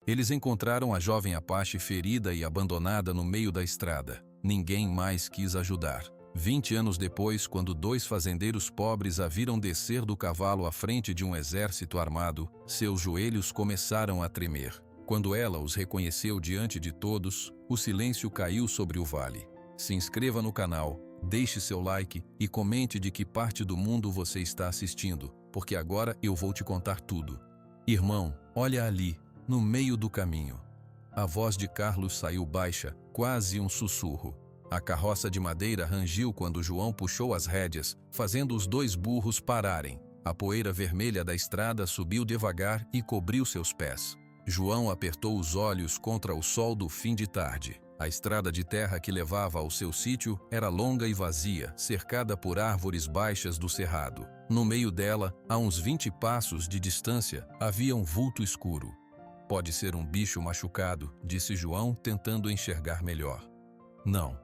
Eles encontraram a jovem Apache ferida e abandonada no meio da estrada. Ninguém mais quis ajudar. 20 anos depois, quando 2 fazendeiros pobres a viram descer do cavalo à frente de um exército armado, seus joelhos começaram a tremer. Quando ela os reconheceu diante de todos, o silêncio caiu sobre o vale. Se inscreva no canal, deixe seu like e comente de que parte do mundo você está assistindo, porque agora eu vou te contar tudo. Irmão, olha ali, no meio do caminho. A voz de Carlos saiu baixa, quase um sussurro. A carroça de madeira rangiu quando João puxou as rédeas, fazendo os 2 burros pararem. A poeira vermelha da estrada subiu devagar e cobriu seus pés. João apertou os olhos contra o sol do fim de tarde. A estrada de terra que levava ao seu sítio era longa e vazia, cercada por árvores baixas do cerrado. No meio dela, a uns 20 passos de distância, havia um vulto escuro. Pode ser um bicho machucado, disse João, tentando enxergar melhor. Não,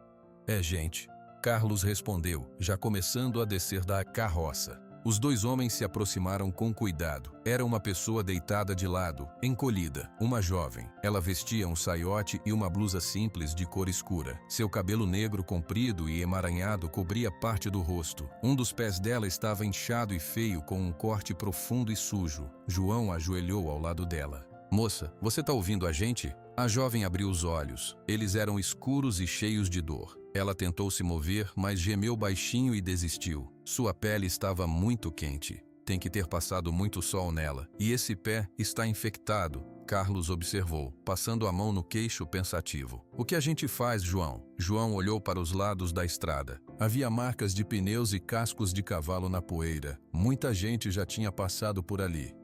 é gente, Carlos respondeu, já começando a descer da carroça. Os 2 homens se aproximaram com cuidado. Era uma pessoa deitada de lado, encolhida, uma jovem. Ela vestia um saiote e uma blusa simples de cor escura. Seu cabelo negro comprido e emaranhado cobria parte do rosto. Um dos pés dela estava inchado e feio, com um corte profundo e sujo. João ajoelhou ao lado dela. Moça, você tá ouvindo a gente? A jovem abriu os olhos. Eles eram escuros e cheios de dor. Ela tentou se mover, mas gemeu baixinho e desistiu. Sua pele estava muito quente. Tem que ter passado muito sol nela. E esse pé está infectado, Carlos observou, passando a mão no queixo pensativo. O que a gente faz, João? João olhou para os lados da estrada. Havia marcas de pneus e cascos de cavalo na poeira. Muita gente já tinha passado por ali.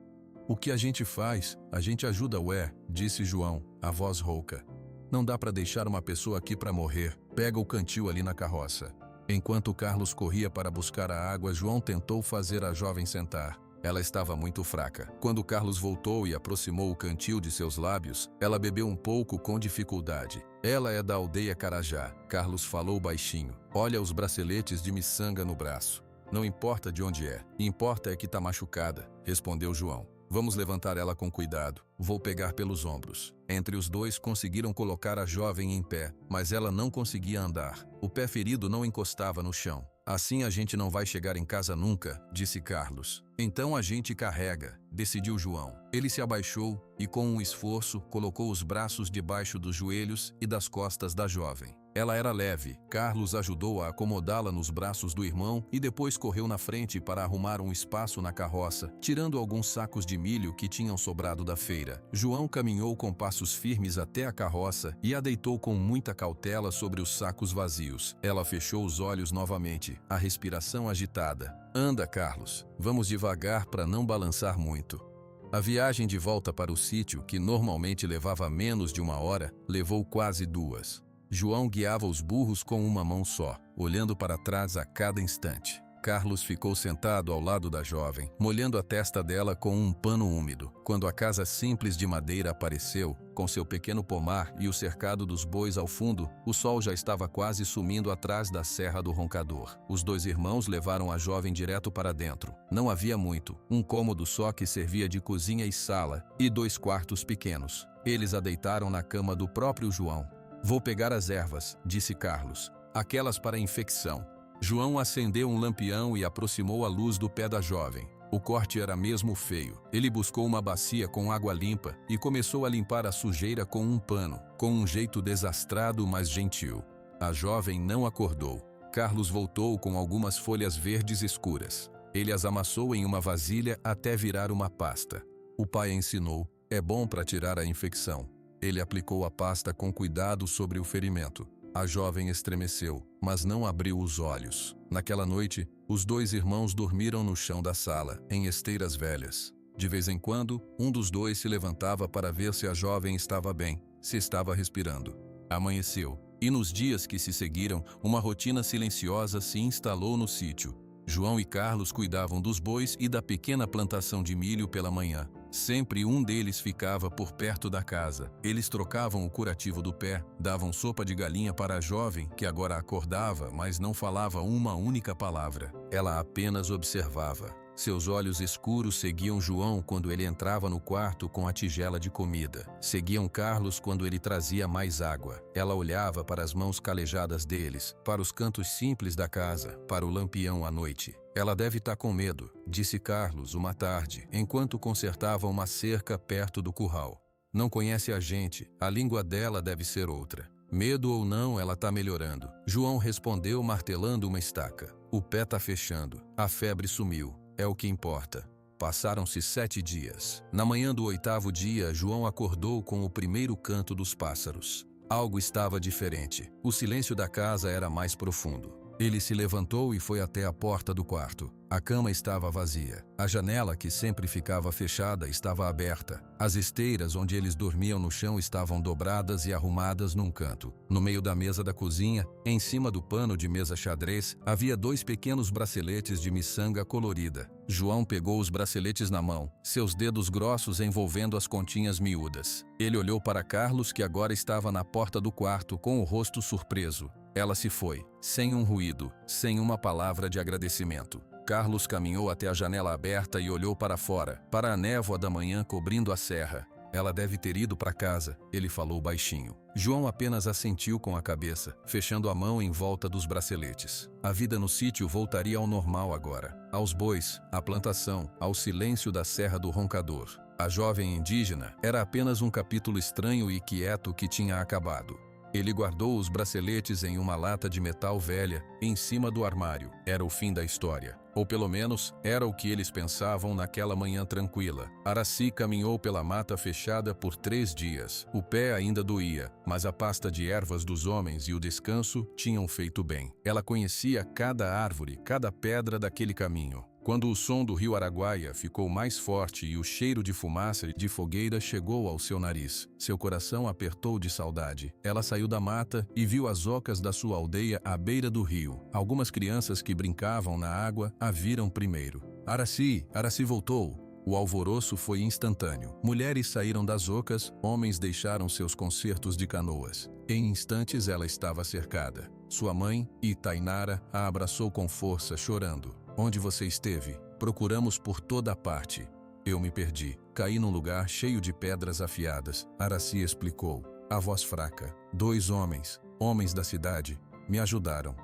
O que a gente faz? A gente ajuda, ué, disse João, a voz rouca. Não dá para deixar uma pessoa aqui para morrer. Pega o cantil ali na carroça. Enquanto Carlos corria para buscar a água, João tentou fazer a jovem sentar. Ela estava muito fraca. Quando Carlos voltou e aproximou o cantil de seus lábios, ela bebeu um pouco com dificuldade. Ela é da aldeia Carajá, Carlos falou baixinho. Olha os braceletes de miçanga no braço. Não importa de onde é, importa é que tá machucada, respondeu João. Vamos levantar ela com cuidado. Vou pegar pelos ombros. Entre os 2 conseguiram colocar a jovem em pé, mas ela não conseguia andar. O pé ferido não encostava no chão. Assim a gente não vai chegar em casa nunca, disse Carlos. Então a gente carrega, decidiu João. Ele se abaixou e, com um esforço, colocou os braços debaixo dos joelhos e das costas da jovem. Ela era leve. Carlos ajudou a acomodá-la nos braços do irmão e depois correu na frente para arrumar um espaço na carroça, tirando alguns sacos de milho que tinham sobrado da feira. João caminhou com passos firmes até a carroça e a deitou com muita cautela sobre os sacos vazios. Ela fechou os olhos novamente, a respiração agitada. Anda, Carlos. Vamos devagar para não balançar muito. A viagem de volta para o sítio, que normalmente levava menos de 1 hora, levou quase 2. João guiava os burros com uma mão só, olhando para trás a cada instante. Carlos ficou sentado ao lado da jovem, molhando a testa dela com um pano úmido. Quando a casa simples de madeira apareceu, com seu pequeno pomar e o cercado dos bois ao fundo, o sol já estava quase sumindo atrás da Serra do Roncador. Os 2 irmãos levaram a jovem direto para dentro. Não havia muito, um cômodo só que servia de cozinha e sala, e 2 quartos pequenos. Eles a deitaram na cama do próprio João. Vou pegar as ervas, disse Carlos, aquelas para infecção. João acendeu um lampião e aproximou a luz do pé da jovem. O corte era mesmo feio. Ele buscou uma bacia com água limpa e começou a limpar a sujeira com um pano, com um jeito desastrado, mas gentil. A jovem não acordou. Carlos voltou com algumas folhas verdes escuras. Ele as amassou em uma vasilha até virar uma pasta. O pai ensinou, é bom para tirar a infecção. Ele aplicou a pasta com cuidado sobre o ferimento. A jovem estremeceu, mas não abriu os olhos. Naquela noite, os 2 irmãos dormiram no chão da sala, em esteiras velhas. De vez em quando, um dos 2 se levantava para ver se a jovem estava bem, se estava respirando. Amanheceu, e nos dias que se seguiram, uma rotina silenciosa se instalou no sítio. João e Carlos cuidavam dos bois e da pequena plantação de milho pela manhã. Sempre um deles ficava por perto da casa. Eles trocavam o curativo do pé, davam sopa de galinha para a jovem, que agora acordava, mas não falava uma única palavra. Ela apenas observava. Seus olhos escuros seguiam João quando ele entrava no quarto com a tigela de comida. Seguiam Carlos quando ele trazia mais água. Ela olhava para as mãos calejadas deles, para os cantos simples da casa, para o lampião à noite. Ela deve estar com medo, disse Carlos uma tarde, enquanto consertava uma cerca perto do curral. Não conhece a gente, a língua dela deve ser outra. Medo ou não, ela tá melhorando. João respondeu martelando uma estaca. O pé tá fechando. A febre sumiu. É o que importa. Passaram-se 7 dias. Na manhã do 8º dia, João acordou com o primeiro canto dos pássaros. Algo estava diferente. O silêncio da casa era mais profundo. Ele se levantou e foi até a porta do quarto. A cama estava vazia. A janela, que sempre ficava fechada, estava aberta. As esteiras onde eles dormiam no chão estavam dobradas e arrumadas num canto. No meio da mesa da cozinha, em cima do pano de mesa xadrez, havia 2 pequenos braceletes de miçanga colorida. João pegou os braceletes na mão, seus dedos grossos envolvendo as continhas miúdas. Ele olhou para Carlos, que agora estava na porta do quarto com o rosto surpreso. Ela se foi, sem um ruído, sem uma palavra de agradecimento. Carlos caminhou até a janela aberta e olhou para fora, para a névoa da manhã cobrindo a serra. Ela deve ter ido para casa, ele falou baixinho. João apenas assentiu com a cabeça, fechando a mão em volta dos braceletes. A vida no sítio voltaria ao normal agora. Aos bois, à plantação, ao silêncio da Serra do Roncador. A jovem indígena era apenas um capítulo estranho e quieto que tinha acabado. Ele guardou os braceletes em uma lata de metal velha, em cima do armário. Era o fim da história. Ou pelo menos, era o que eles pensavam naquela manhã tranquila. Aracy caminhou pela mata fechada por 3 dias. O pé ainda doía, mas a pasta de ervas dos homens e o descanso tinham feito bem. Ela conhecia cada árvore, cada pedra daquele caminho. Quando o som do rio Araguaia ficou mais forte e o cheiro de fumaça de fogueira chegou ao seu nariz, seu coração apertou de saudade. Ela saiu da mata e viu as ocas da sua aldeia à beira do rio. Algumas crianças que brincavam na água a viram primeiro. Aracy voltou! O alvoroço foi instantâneo. Mulheres saíram das ocas, homens deixaram seus concertos de canoas. Em instantes ela estava cercada. Sua mãe, Itainara, a abraçou com força, chorando. Onde você esteve? Procuramos por toda a parte. Eu me perdi. Caí num lugar cheio de pedras afiadas. Aracy explicou. A voz fraca. 2 homens da cidade, me ajudaram.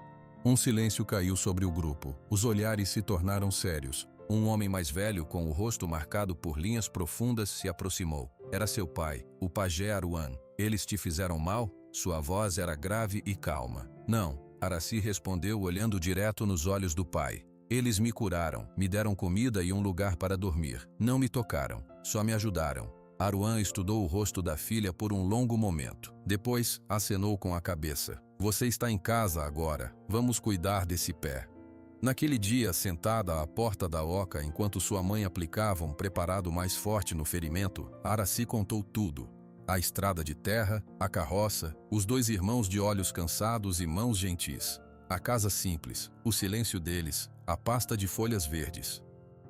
Um silêncio caiu sobre o grupo. Os olhares se tornaram sérios. Um homem mais velho, com o rosto marcado por linhas profundas, se aproximou. Era seu pai, o pajé Aruan. Eles te fizeram mal? Sua voz era grave e calma. Não, Aracy respondeu olhando direto nos olhos do pai. Eles me curaram, me deram comida e um lugar para dormir. Não me tocaram, só me ajudaram. Aruan estudou o rosto da filha por um longo momento. Depois, acenou com a cabeça. Você está em casa agora, vamos cuidar desse pé. Naquele dia, sentada à porta da oca enquanto sua mãe aplicava um preparado mais forte no ferimento, Aracy contou tudo. A estrada de terra, a carroça, os 2 irmãos de olhos cansados e mãos gentis. A casa simples, o silêncio deles, a pasta de folhas verdes.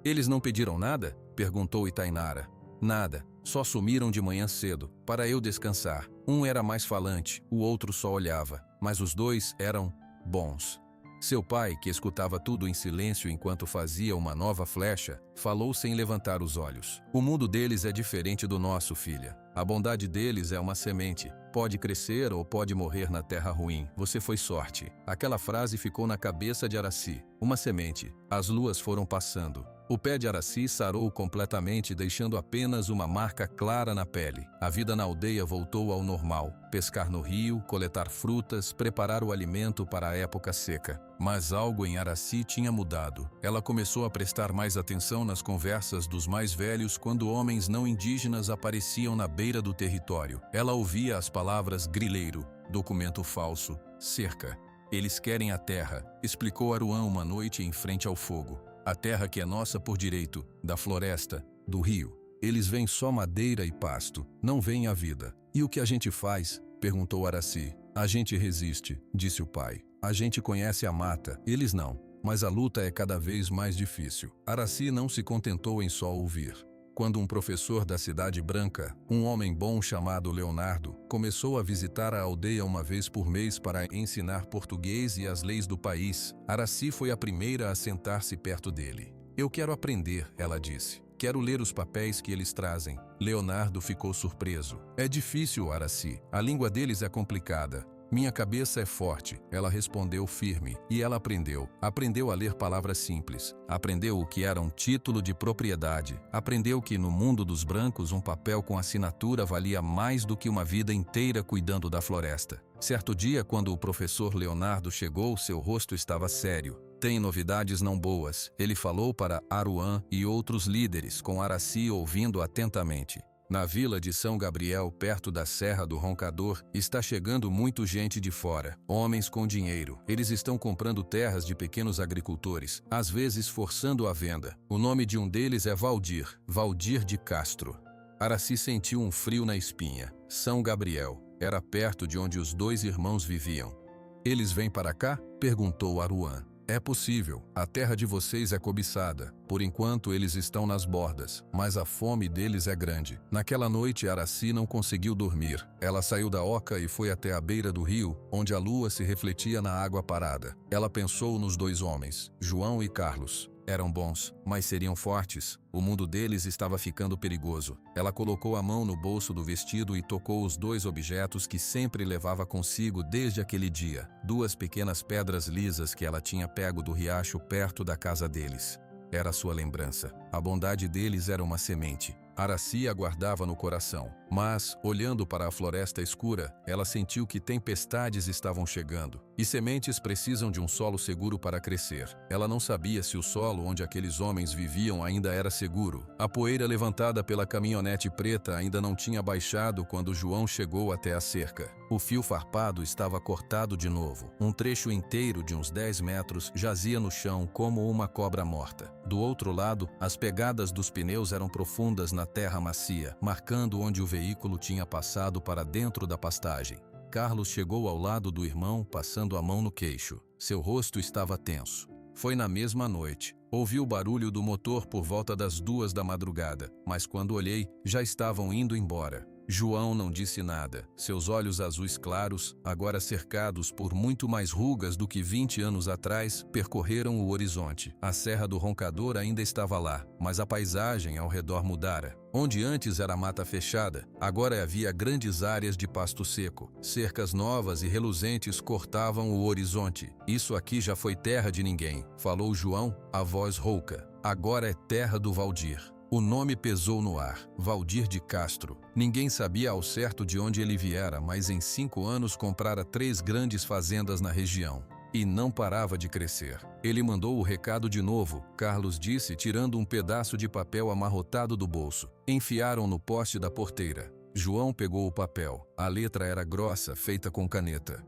Eles não pediram nada? Perguntou Itainara. Nada, só sumiram de manhã cedo, para eu descansar. Um era mais falante, o outro só olhava, mas os 2 eram bons. Seu pai, que escutava tudo em silêncio enquanto fazia uma nova flecha, falou sem levantar os olhos. O mundo deles é diferente do nosso, filha. A bondade deles é uma semente. Pode crescer ou pode morrer na terra ruim. Você foi sorte. Aquela frase ficou na cabeça de Aracy. Uma semente. As luas foram passando. O pé de Aracy sarou completamente, deixando apenas uma marca clara na pele. A vida na aldeia voltou ao normal. Pescar no rio, coletar frutas, preparar o alimento para a época seca. Mas algo em Aracy tinha mudado. Ela começou a prestar mais atenção nas conversas dos mais velhos quando homens não indígenas apareciam na beira do território. Ela ouvia as palavras grileiro, documento falso, cerca. Eles querem a terra, explicou Aruan uma noite em frente ao fogo. A terra que é nossa por direito, da floresta, do rio. Eles veem só madeira e pasto, não veem a vida. E o que a gente faz? Perguntou Aracy. A gente resiste, disse o pai. A gente conhece a mata, eles não. Mas a luta é cada vez mais difícil. Aracy não se contentou em só ouvir. Quando um professor da Cidade Branca, um homem bom chamado Leonardo, começou a visitar a aldeia uma vez por mês para ensinar português e as leis do país, Aracy foi a primeira a sentar-se perto dele. Eu quero aprender, ela disse. Quero ler os papéis que eles trazem. Leonardo ficou surpreso. É difícil, Aracy. A língua deles é complicada. Minha cabeça é forte, ela respondeu firme. E ela aprendeu. Aprendeu a ler palavras simples. Aprendeu o que era um título de propriedade. Aprendeu que no mundo dos brancos um papel com assinatura valia mais do que uma vida inteira cuidando da floresta. Certo dia, quando o professor Leonardo chegou, seu rosto estava sério. Tem novidades não boas, ele falou para Aruan e outros líderes, com Aracy ouvindo atentamente. Na vila de São Gabriel, perto da Serra do Roncador, está chegando muita gente de fora. Homens com dinheiro. Eles estão comprando terras de pequenos agricultores, às vezes forçando a venda. O nome de um deles é Valdir de Castro. Aracy sentiu um frio na espinha. São Gabriel. Era perto de onde os dois irmãos viviam. Eles vêm para cá? Perguntou Aruan. É possível. A terra de vocês é cobiçada. Por enquanto eles estão nas bordas, mas a fome deles é grande. Naquela noite Aracy não conseguiu dormir. Ela saiu da oca e foi até a beira do rio, onde a lua se refletia na água parada. Ela pensou nos dois homens, João e Carlos. Eram bons, mas seriam fortes. O mundo deles estava ficando perigoso. Ela colocou a mão no bolso do vestido e tocou os dois objetos que sempre levava consigo desde aquele dia. Duas pequenas pedras lisas que ela tinha pego do riacho perto da casa deles. Era sua lembrança. A bondade deles era uma semente. Aracy a guardava no coração. Mas, olhando para a floresta escura, ela sentiu que tempestades estavam chegando. E sementes precisam de um solo seguro para crescer. Ela não sabia se o solo onde aqueles homens viviam ainda era seguro. A poeira levantada pela caminhonete preta ainda não tinha baixado quando João chegou até a cerca. O fio farpado estava cortado de novo. Um trecho inteiro de uns 10 metros jazia no chão como uma cobra morta. Do outro lado, as pegadas dos pneus eram profundas na terra macia, marcando onde o veículo tinha passado para dentro da pastagem. Carlos chegou ao lado do irmão, passando a mão no queixo. Seu rosto estava tenso. Foi na mesma noite. Ouvi o barulho do motor por volta das 2 da madrugada, mas quando olhei, já estavam indo embora. João não disse nada. Seus olhos azuis claros, agora cercados por muito mais rugas do que 20 anos atrás, percorreram o horizonte. A Serra do Roncador ainda estava lá, mas a paisagem ao redor mudara. Onde antes era mata fechada, agora havia grandes áreas de pasto seco. Cercas novas e reluzentes cortavam o horizonte. Isso aqui já foi terra de ninguém, falou João, a voz rouca. Agora é terra do Valdir. O nome pesou no ar, Valdir de Castro. Ninguém sabia ao certo de onde ele viera, mas em 5 anos comprara 3 grandes fazendas na região. E não parava de crescer. Ele mandou o recado de novo, Carlos disse, tirando um pedaço de papel amarrotado do bolso. Enfiaram no poste da porteira. João pegou o papel. A letra era grossa, feita com caneta.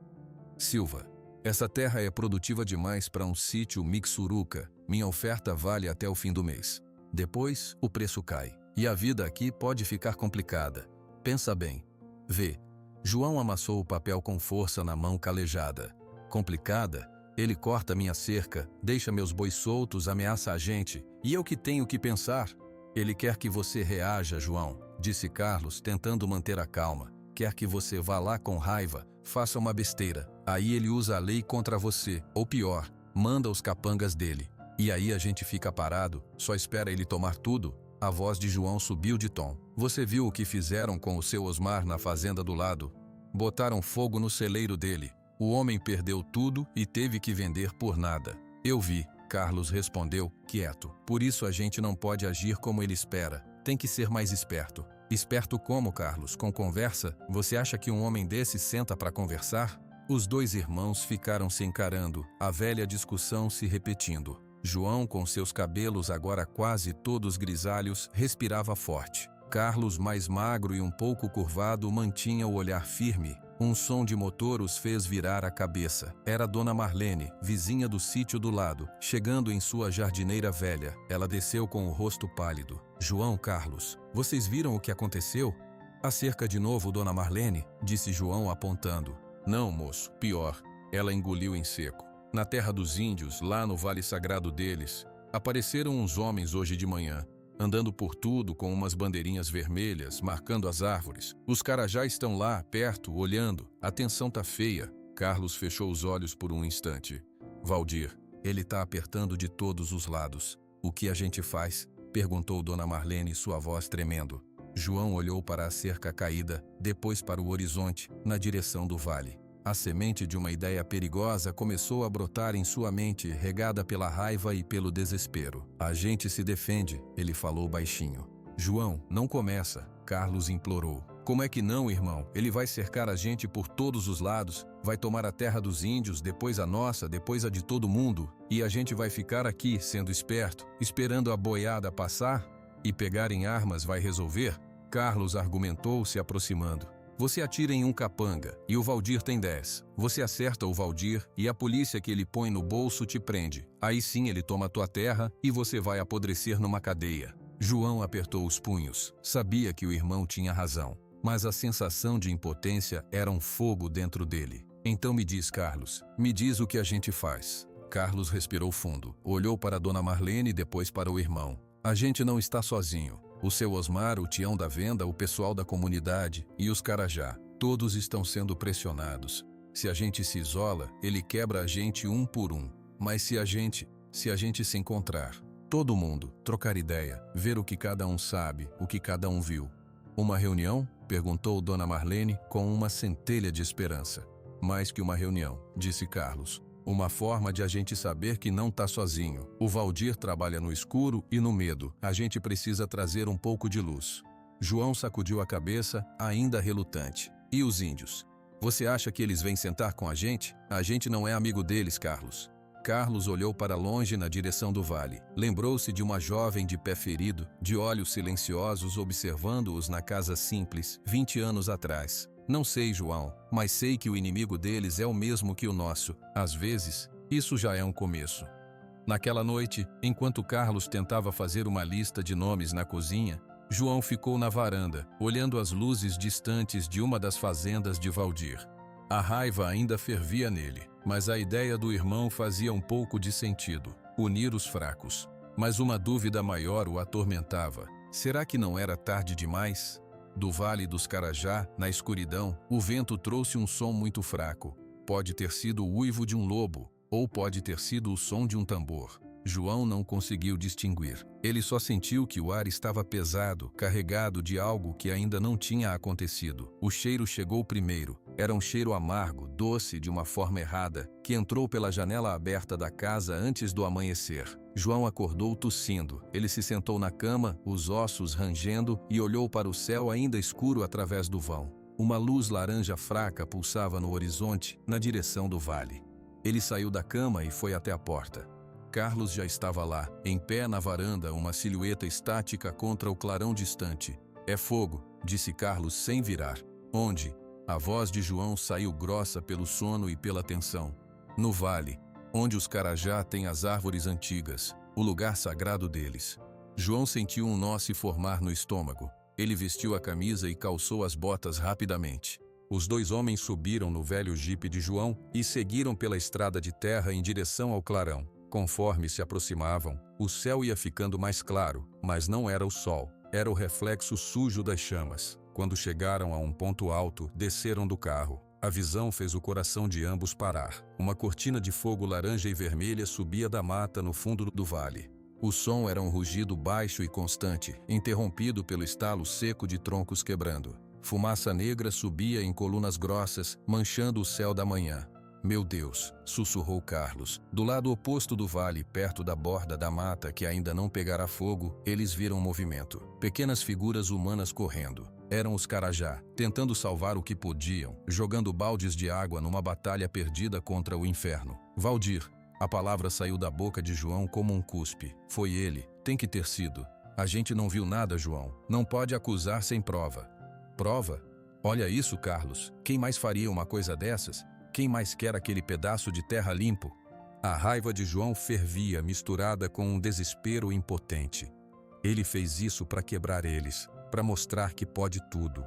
Silva. Essa terra é produtiva demais para um sítio mixuruca. Minha oferta vale até o fim do mês. Depois, o preço cai. E a vida aqui pode ficar complicada. Pensa bem. Vê. João amassou o papel com força na mão calejada. Complicada? Ele corta minha cerca, deixa meus bois soltos, ameaça a gente. E eu que tenho que pensar? Ele quer que você reaja, João, disse Carlos, tentando manter a calma. Quer que você vá lá com raiva, faça uma besteira. Aí ele usa a lei contra você. Ou pior, manda os capangas dele. E aí a gente fica parado, só espera ele tomar tudo? A voz de João subiu de tom. Você viu o que fizeram com o seu Osmar na fazenda do lado? Botaram fogo no celeiro dele. O homem perdeu tudo e teve que vender por nada. Eu vi, Carlos respondeu, quieto. Por isso a gente não pode agir como ele espera. Tem que ser mais esperto. Esperto como, Carlos? Com conversa? Você acha que um homem desse senta para conversar? Os dois irmãos ficaram se encarando, a velha discussão se repetindo. João, com seus cabelos agora quase todos grisalhos, respirava forte. Carlos, mais magro e um pouco curvado, mantinha o olhar firme. Um som de motor os fez virar a cabeça. Era Dona Marlene, vizinha do sítio do lado, chegando em sua jardineira velha. Ela desceu com o rosto pálido. João, Carlos, vocês viram o que aconteceu? A cerca de novo, Dona Marlene, disse João apontando. Não, moço, pior. Ela engoliu em seco. Na terra dos índios, lá no vale sagrado deles, apareceram uns homens hoje de manhã, andando por tudo com umas bandeirinhas vermelhas, marcando as árvores. Os carajás estão lá, perto, olhando. A tensão tá feia. Carlos fechou os olhos por um instante. Valdir, ele tá apertando de todos os lados. O que a gente faz? Perguntou Dona Marlene, sua voz tremendo. João olhou para a cerca caída, depois para o horizonte, na direção do vale. A semente de uma ideia perigosa começou a brotar em sua mente, regada pela raiva e pelo desespero. A gente se defende, ele falou baixinho. João, não começa, Carlos implorou. Como é que não, irmão? Ele vai cercar a gente por todos os lados, vai tomar a terra dos índios, depois a nossa, depois a de todo mundo, e a gente vai ficar aqui, sendo esperto, esperando a boiada passar? E pegar em armas vai resolver? Carlos argumentou, se aproximando. Você atira em um capanga, e o Valdir tem 10. Você acerta o Valdir, e a polícia que ele põe no bolso te prende. Aí sim ele toma tua terra, e você vai apodrecer numa cadeia. João apertou os punhos. Sabia que o irmão tinha razão, mas a sensação de impotência era um fogo dentro dele. Então me diz, Carlos, me diz o que a gente faz. Carlos respirou fundo, olhou para Dona Marlene e depois para o irmão. A gente não está sozinho. O seu Osmar, o Tião da venda, o pessoal da comunidade e os Carajá, todos estão sendo pressionados. Se a gente se isola, ele quebra a gente um por um. Mas se a gente se encontrar, todo mundo, trocar ideia, ver o que cada um sabe, o que cada um viu. Uma reunião? Perguntou Dona Marlene com uma centelha de esperança. Mais que uma reunião, disse Carlos. Uma forma de a gente saber que não está sozinho. O Valdir trabalha no escuro e no medo. A gente precisa trazer um pouco de luz. João sacudiu a cabeça, ainda relutante. E os índios? Você acha que eles vêm sentar com a gente? A gente não é amigo deles, Carlos. Carlos olhou para longe na direção do vale. Lembrou-se de uma jovem de pé ferido, de olhos silenciosos observando-os na casa simples, 20 anos atrás. Não sei, João, mas sei que o inimigo deles é o mesmo que o nosso. Às vezes, isso já é um começo. Naquela noite, enquanto Carlos tentava fazer uma lista de nomes na cozinha, João ficou na varanda, olhando as luzes distantes de uma das fazendas de Valdir. A raiva ainda fervia nele, mas a ideia do irmão fazia um pouco de sentido, unir os fracos. Mas uma dúvida maior o atormentava. Será que não era tarde demais? Do Vale dos Carajá, na escuridão, o vento trouxe um som muito fraco. Pode ter sido o uivo de um lobo, ou pode ter sido o som de um tambor. João não conseguiu distinguir. Ele só sentiu que o ar estava pesado, carregado de algo que ainda não tinha acontecido. O cheiro chegou primeiro. Era um cheiro amargo, doce de uma forma errada, que entrou pela janela aberta da casa antes do amanhecer. João acordou tossindo. Ele se sentou na cama, os ossos rangendo, e olhou para o céu ainda escuro através do vão. Uma luz laranja fraca pulsava no horizonte, na direção do vale. Ele saiu da cama e foi até a porta. Carlos já estava lá, em pé na varanda, uma silhueta estática contra o clarão distante. É fogo, disse Carlos sem virar. Onde? A voz de João saiu grossa pelo sono e pela tensão. No vale, onde os Carajá têm as árvores antigas, o lugar sagrado deles. João sentiu um nó se formar no estômago. Ele vestiu a camisa e calçou as botas rapidamente. Os dois homens subiram no velho jipe de João e seguiram pela estrada de terra em direção ao clarão. Conforme se aproximavam, o céu ia ficando mais claro, mas não era o sol, era o reflexo sujo das chamas. Quando chegaram a um ponto alto, desceram do carro. A visão fez o coração de ambos parar. Uma cortina de fogo laranja e vermelha subia da mata no fundo do vale. O som era um rugido baixo e constante, interrompido pelo estalo seco de troncos quebrando. Fumaça negra subia em colunas grossas, manchando o céu da manhã. Meu Deus, sussurrou Carlos. Do lado oposto do vale, perto da borda da mata que ainda não pegara fogo, eles viram movimento. Pequenas figuras humanas correndo. Eram os Carajá, tentando salvar o que podiam, jogando baldes de água numa batalha perdida contra o inferno. Valdir. A palavra saiu da boca de João como um cuspe. Foi ele. Tem que ter sido. A gente não viu nada, João. Não pode acusar sem prova. Prova? Olha isso, Carlos. Quem mais faria uma coisa dessas? Quem mais quer aquele pedaço de terra limpo? A raiva de João fervia, misturada com um desespero impotente. Ele fez isso para quebrar eles, para mostrar que pode tudo.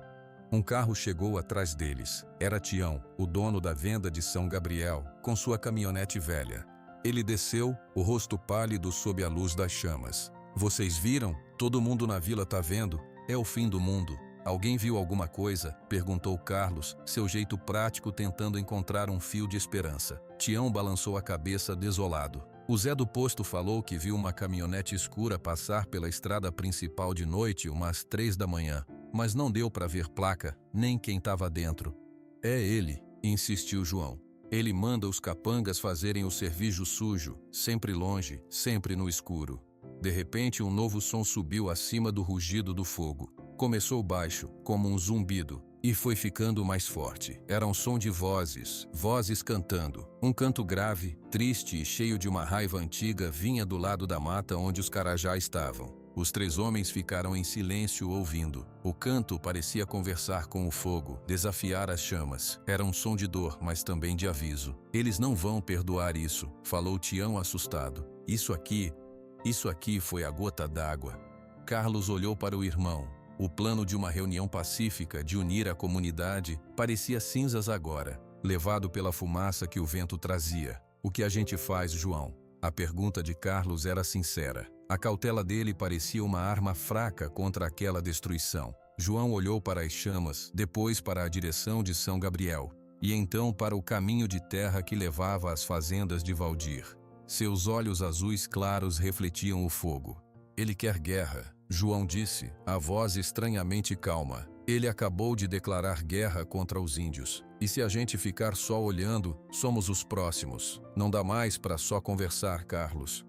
Um carro chegou atrás deles. Era Tião, o dono da venda de São Gabriel, com sua caminhonete velha. Ele desceu, o rosto pálido sob a luz das chamas. Vocês viram? Todo mundo na vila tá vendo. É o fim do mundo. Alguém viu alguma coisa? Perguntou Carlos, seu jeito prático tentando encontrar um fio de esperança. Tião balançou a cabeça desolado. O Zé do posto falou que viu uma caminhonete escura passar pela estrada principal de noite umas 3 da manhã, mas não deu para ver placa, nem quem estava dentro. É ele, insistiu João. Ele manda os capangas fazerem o serviço sujo, sempre longe, sempre no escuro. De repente, um novo som subiu acima do rugido do fogo. Começou baixo, como um zumbido, e foi ficando mais forte. Era um som de vozes, vozes cantando. Um canto grave, triste e cheio de uma raiva antiga vinha do lado da mata onde os carajás estavam. Os 3 homens ficaram em silêncio ouvindo. O canto parecia conversar com o fogo, desafiar as chamas. Era um som de dor, mas também de aviso. Eles não vão perdoar isso, falou Tião assustado. Isso aqui foi a gota d'água. Carlos olhou para o irmão. O plano de uma reunião pacífica de unir a comunidade parecia cinzas agora, levado pela fumaça que o vento trazia. O que a gente faz, João? A pergunta de Carlos era sincera. A cautela dele parecia uma arma fraca contra aquela destruição. João olhou para as chamas, depois para a direção de São Gabriel, e então para o caminho de terra que levava às fazendas de Valdir. Seus olhos azuis claros refletiam o fogo. Ele quer guerra, João disse, a voz estranhamente calma. Ele acabou de declarar guerra contra os índios. E se a gente ficar só olhando, somos os próximos. Não dá mais para só conversar, Carlos.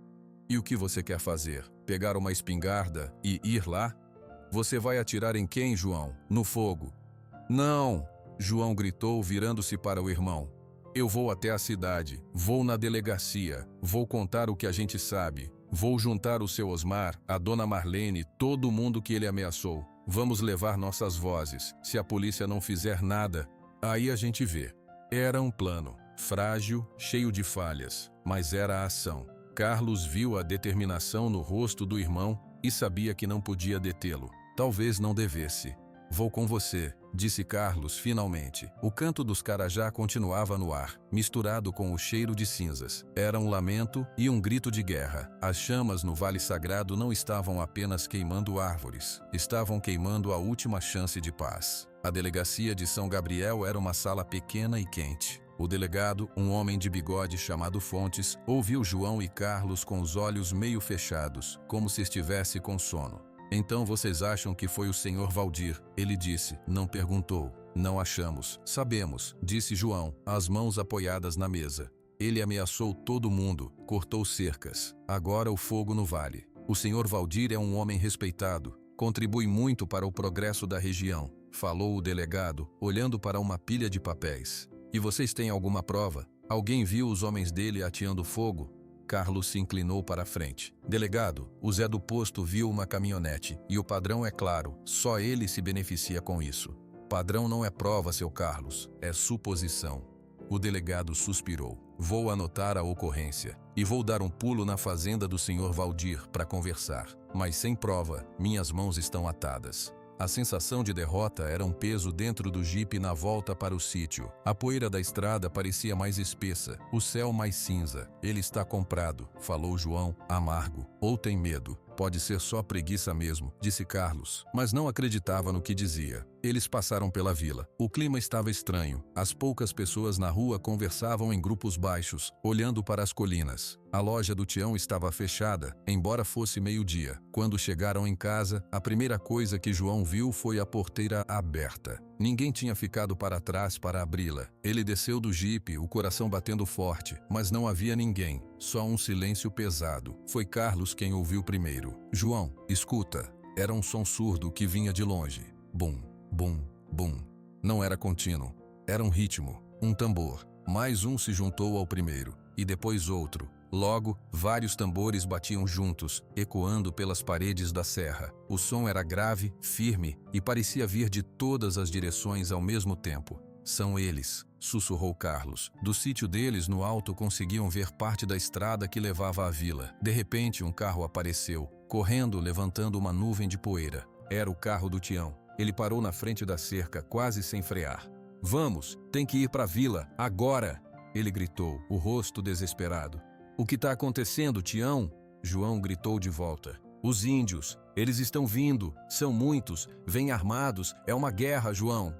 E o que você quer fazer? Pegar uma espingarda e ir lá? Você vai atirar em quem, João? No fogo. Não! João gritou, virando-se para o irmão. Eu vou até a cidade, vou na delegacia, vou contar o que a gente sabe. Vou juntar o seu Osmar, a dona Marlene, todo mundo que ele ameaçou. Vamos levar nossas vozes. Se a polícia não fizer nada, aí a gente vê. Era um plano, frágil, cheio de falhas, mas era a ação. Carlos viu a determinação no rosto do irmão e sabia que não podia detê-lo. Talvez não devesse. Vou com você, disse Carlos finalmente. O canto dos carajá continuava no ar, misturado com o cheiro de cinzas. Era um lamento e um grito de guerra. As chamas no Vale Sagrado não estavam apenas queimando árvores, estavam queimando a última chance de paz. A delegacia de São Gabriel era uma sala pequena e quente. O delegado, um homem de bigode chamado Fontes, ouviu João e Carlos com os olhos meio fechados, como se estivesse com sono. Então vocês acham que foi o senhor Valdir? Ele disse, não perguntou. Não achamos. Sabemos, disse João, as mãos apoiadas na mesa. Ele ameaçou todo mundo, cortou cercas. Agora o fogo no vale. O senhor Valdir é um homem respeitado, contribui muito para o progresso da região, falou o delegado, olhando para uma pilha de papéis. E vocês têm alguma prova? Alguém viu os homens dele ateando fogo? Carlos se inclinou para a frente. Delegado, o Zé do posto viu uma caminhonete, e o padrão é claro, só ele se beneficia com isso. Padrão não é prova, seu Carlos, é suposição. O delegado suspirou. Vou anotar a ocorrência, e vou dar um pulo na fazenda do senhor Valdir para conversar. Mas sem prova, minhas mãos estão atadas. A sensação de derrota era um peso dentro do jipe na volta para o sítio. A poeira da estrada parecia mais espessa, o céu mais cinza. Ele está comprado, falou João, amargo. Ou tem medo. Pode ser só preguiça mesmo, disse Carlos, mas não acreditava no que dizia. Eles passaram pela vila. O clima estava estranho. As poucas pessoas na rua conversavam em grupos baixos, olhando para as colinas. A loja do Tião estava fechada, embora fosse meio-dia. Quando chegaram em casa, a primeira coisa que João viu foi a porteira aberta. Ninguém tinha ficado para trás para abri-la. Ele desceu do jipe, o coração batendo forte, mas não havia ninguém, só um silêncio pesado. Foi Carlos quem ouviu primeiro. João, escuta. Era um som surdo que vinha de longe. Bum, bum, bum. Não era contínuo. Era um ritmo, um tambor. Mais um se juntou ao primeiro, e depois outro. Logo, vários tambores batiam juntos, ecoando pelas paredes da serra. O som era grave, firme e parecia vir de todas as direções ao mesmo tempo. São eles, sussurrou Carlos. Do sítio deles no alto conseguiam ver parte da estrada que levava à vila. De repente, um carro apareceu, correndo, levantando uma nuvem de poeira. Era o carro do Tião. Ele parou na frente da cerca, quase sem frear. Vamos, tem que ir para a vila, agora! Ele gritou, o rosto desesperado. O que está acontecendo, Tião? João gritou de volta. Os índios, eles estão vindo, são muitos, vêm armados, é uma guerra, João.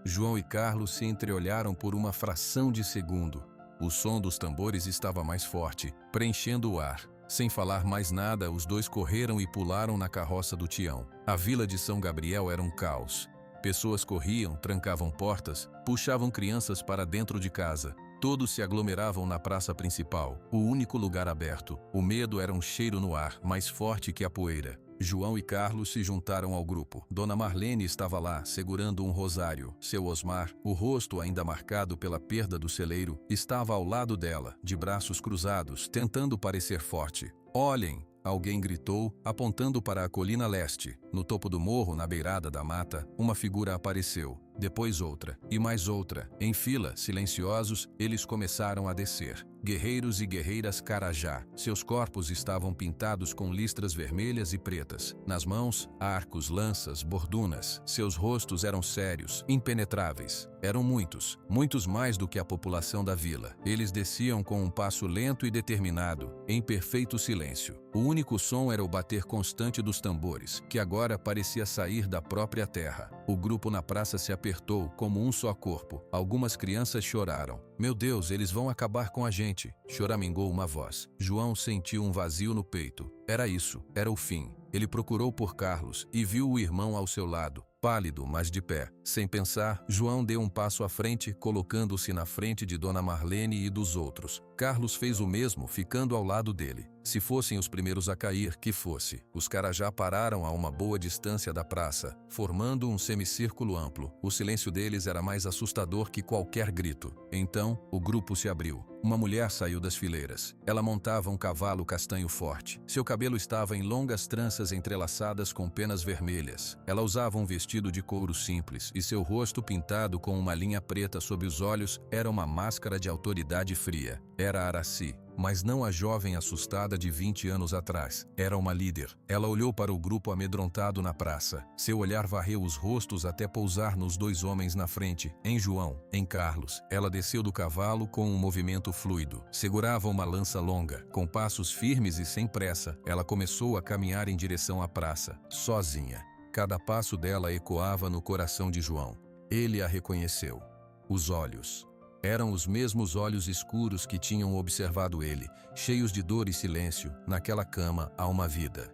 João e Carlos se entreolharam por uma fração de segundo. O som dos tambores estava mais forte, preenchendo o ar. Sem falar mais nada, os dois correram e pularam na carroça do Tião. A vila de São Gabriel era um caos. Pessoas corriam, trancavam portas, puxavam crianças para dentro de casa. Todos se aglomeravam na praça principal, o único lugar aberto. O medo era um cheiro no ar, mais forte que a poeira. João e Carlos se juntaram ao grupo. Dona Marlene estava lá, segurando um rosário. Seu Osmar, o rosto ainda marcado pela perda do celeiro, estava ao lado dela, de braços cruzados, tentando parecer forte. "Olhem!" Alguém gritou, apontando para a colina leste. No topo do morro, na beirada da mata, uma figura apareceu. Depois outra, e mais outra. Em fila, silenciosos, eles começaram a descer. Guerreiros e guerreiras Carajá. Seus corpos estavam pintados com listras vermelhas e pretas. Nas mãos, arcos, lanças, bordunas. Seus rostos eram sérios, impenetráveis. Eram muitos, muitos mais do que a população da vila. Eles desciam com um passo lento e determinado, em perfeito silêncio. O único som era o bater constante dos tambores, que agora parecia sair da própria terra. O grupo na praça se apertou como um só corpo. Algumas crianças choraram. "Meu Deus, eles vão acabar com a gente", choramingou uma voz. João sentiu um vazio no peito. Era isso, era o fim. Ele procurou por Carlos e viu o irmão ao seu lado, pálido, mas de pé. Sem pensar, João deu um passo à frente, colocando-se na frente de Dona Marlene e dos outros. Carlos fez o mesmo, ficando ao lado dele. Se fossem os primeiros a cair, que fosse. Os Carajá pararam a uma boa distância da praça, formando um semicírculo amplo. O silêncio deles era mais assustador que qualquer grito. Então, o grupo se abriu. Uma mulher saiu das fileiras. Ela montava um cavalo castanho forte. Seu cabelo estava em longas tranças entrelaçadas com penas vermelhas. Ela usava um vestido de couro simples e seu rosto pintado com uma linha preta sob os olhos era uma máscara de autoridade fria. Era Araci. Mas não a jovem assustada de 20 anos atrás. Era uma líder. Ela olhou para o grupo amedrontado na praça. Seu olhar varreu os rostos até pousar nos dois homens na frente, em João, em Carlos. Ela desceu do cavalo com um movimento fluido. Segurava uma lança longa. Com passos firmes e sem pressa, ela começou a caminhar em direção à praça, sozinha. Cada passo dela ecoava no coração de João. Ele a reconheceu. Os olhos. Eram os mesmos olhos escuros que tinham observado ele, cheios de dor e silêncio. Naquela cama há uma vida.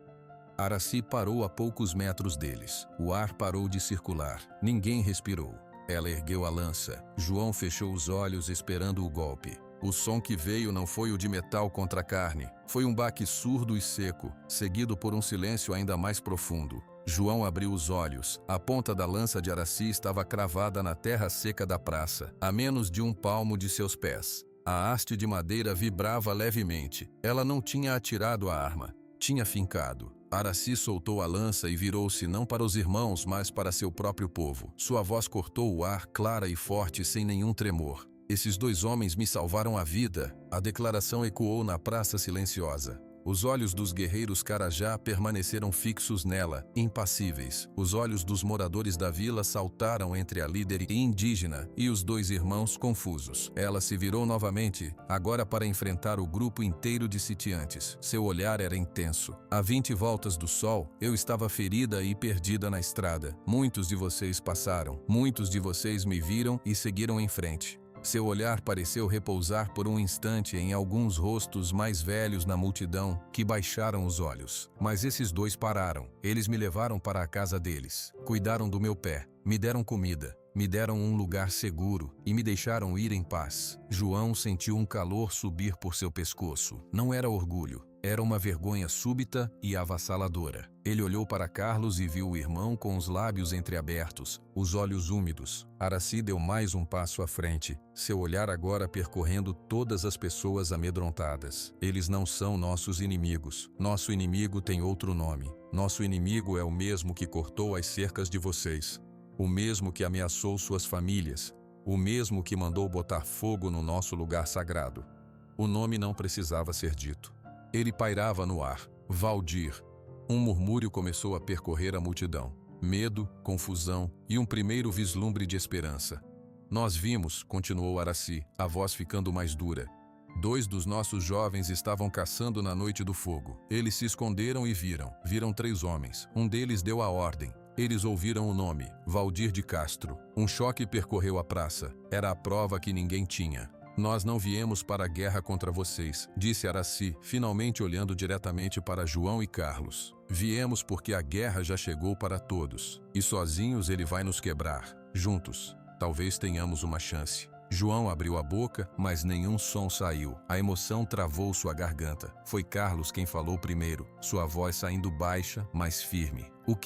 Araci parou a poucos metros deles. O ar parou de circular. Ninguém respirou. Ela ergueu a lança. João fechou os olhos esperando o golpe. O som que veio não foi o de metal contra a carne. Foi um baque surdo e seco, seguido por um silêncio ainda mais profundo. João abriu os olhos. A ponta da lança de Araci estava cravada na terra seca da praça, a menos de um palmo de seus pés. A haste de madeira vibrava levemente. Ela não tinha atirado a arma, tinha fincado. Araci soltou a lança e virou-se não para os irmãos, mas para seu próprio povo. Sua voz cortou o ar, clara e forte, sem nenhum tremor. "Esses dois homens me salvaram a vida." A declaração ecoou na praça silenciosa. Os olhos dos guerreiros Carajá permaneceram fixos nela, impassíveis. Os olhos dos moradores da vila saltaram entre a líder indígena e os dois irmãos confusos. Ela se virou novamente, agora para enfrentar o grupo inteiro de sitiantes. Seu olhar era intenso. A 20 voltas do sol, eu estava ferida e perdida na estrada. Muitos de vocês passaram. Muitos de vocês me viram e seguiram em frente. Seu olhar pareceu repousar por um instante em alguns rostos mais velhos na multidão, que baixaram os olhos. Mas esses dois pararam. Eles me levaram para a casa deles. Cuidaram do meu pé. Me deram comida. Me deram um lugar seguro e me deixaram ir em paz. João sentiu um calor subir por seu pescoço. Não era orgulho. Era uma vergonha súbita e avassaladora. Ele olhou para Carlos e viu o irmão com os lábios entreabertos, os olhos úmidos. Araci deu mais um passo à frente, seu olhar agora percorrendo todas as pessoas amedrontadas. Eles não são nossos inimigos. Nosso inimigo tem outro nome. Nosso inimigo é o mesmo que cortou as cercas de vocês. O mesmo que ameaçou suas famílias. O mesmo que mandou botar fogo no nosso lugar sagrado. O nome não precisava ser dito. Ele pairava no ar. Valdir. Um murmúrio começou a percorrer a multidão. Medo, confusão e um primeiro vislumbre de esperança. Nós vimos, continuou Araci, a voz ficando mais dura. 2 dos nossos jovens estavam caçando na noite do fogo. Eles se esconderam e viram 3 homens. Um deles deu a ordem. Eles ouviram o nome, Valdir de Castro. Um choque percorreu a praça. Era a prova que ninguém tinha. Nós não viemos para a guerra contra vocês, disse Araci, finalmente olhando diretamente para João e Carlos. Viemos porque a guerra já chegou para todos, e sozinhos ele vai nos quebrar. Juntos, talvez tenhamos uma chance. João abriu a boca, mas nenhum som saiu. A emoção travou sua garganta. Foi Carlos quem falou primeiro, sua voz saindo baixa, mas firme. O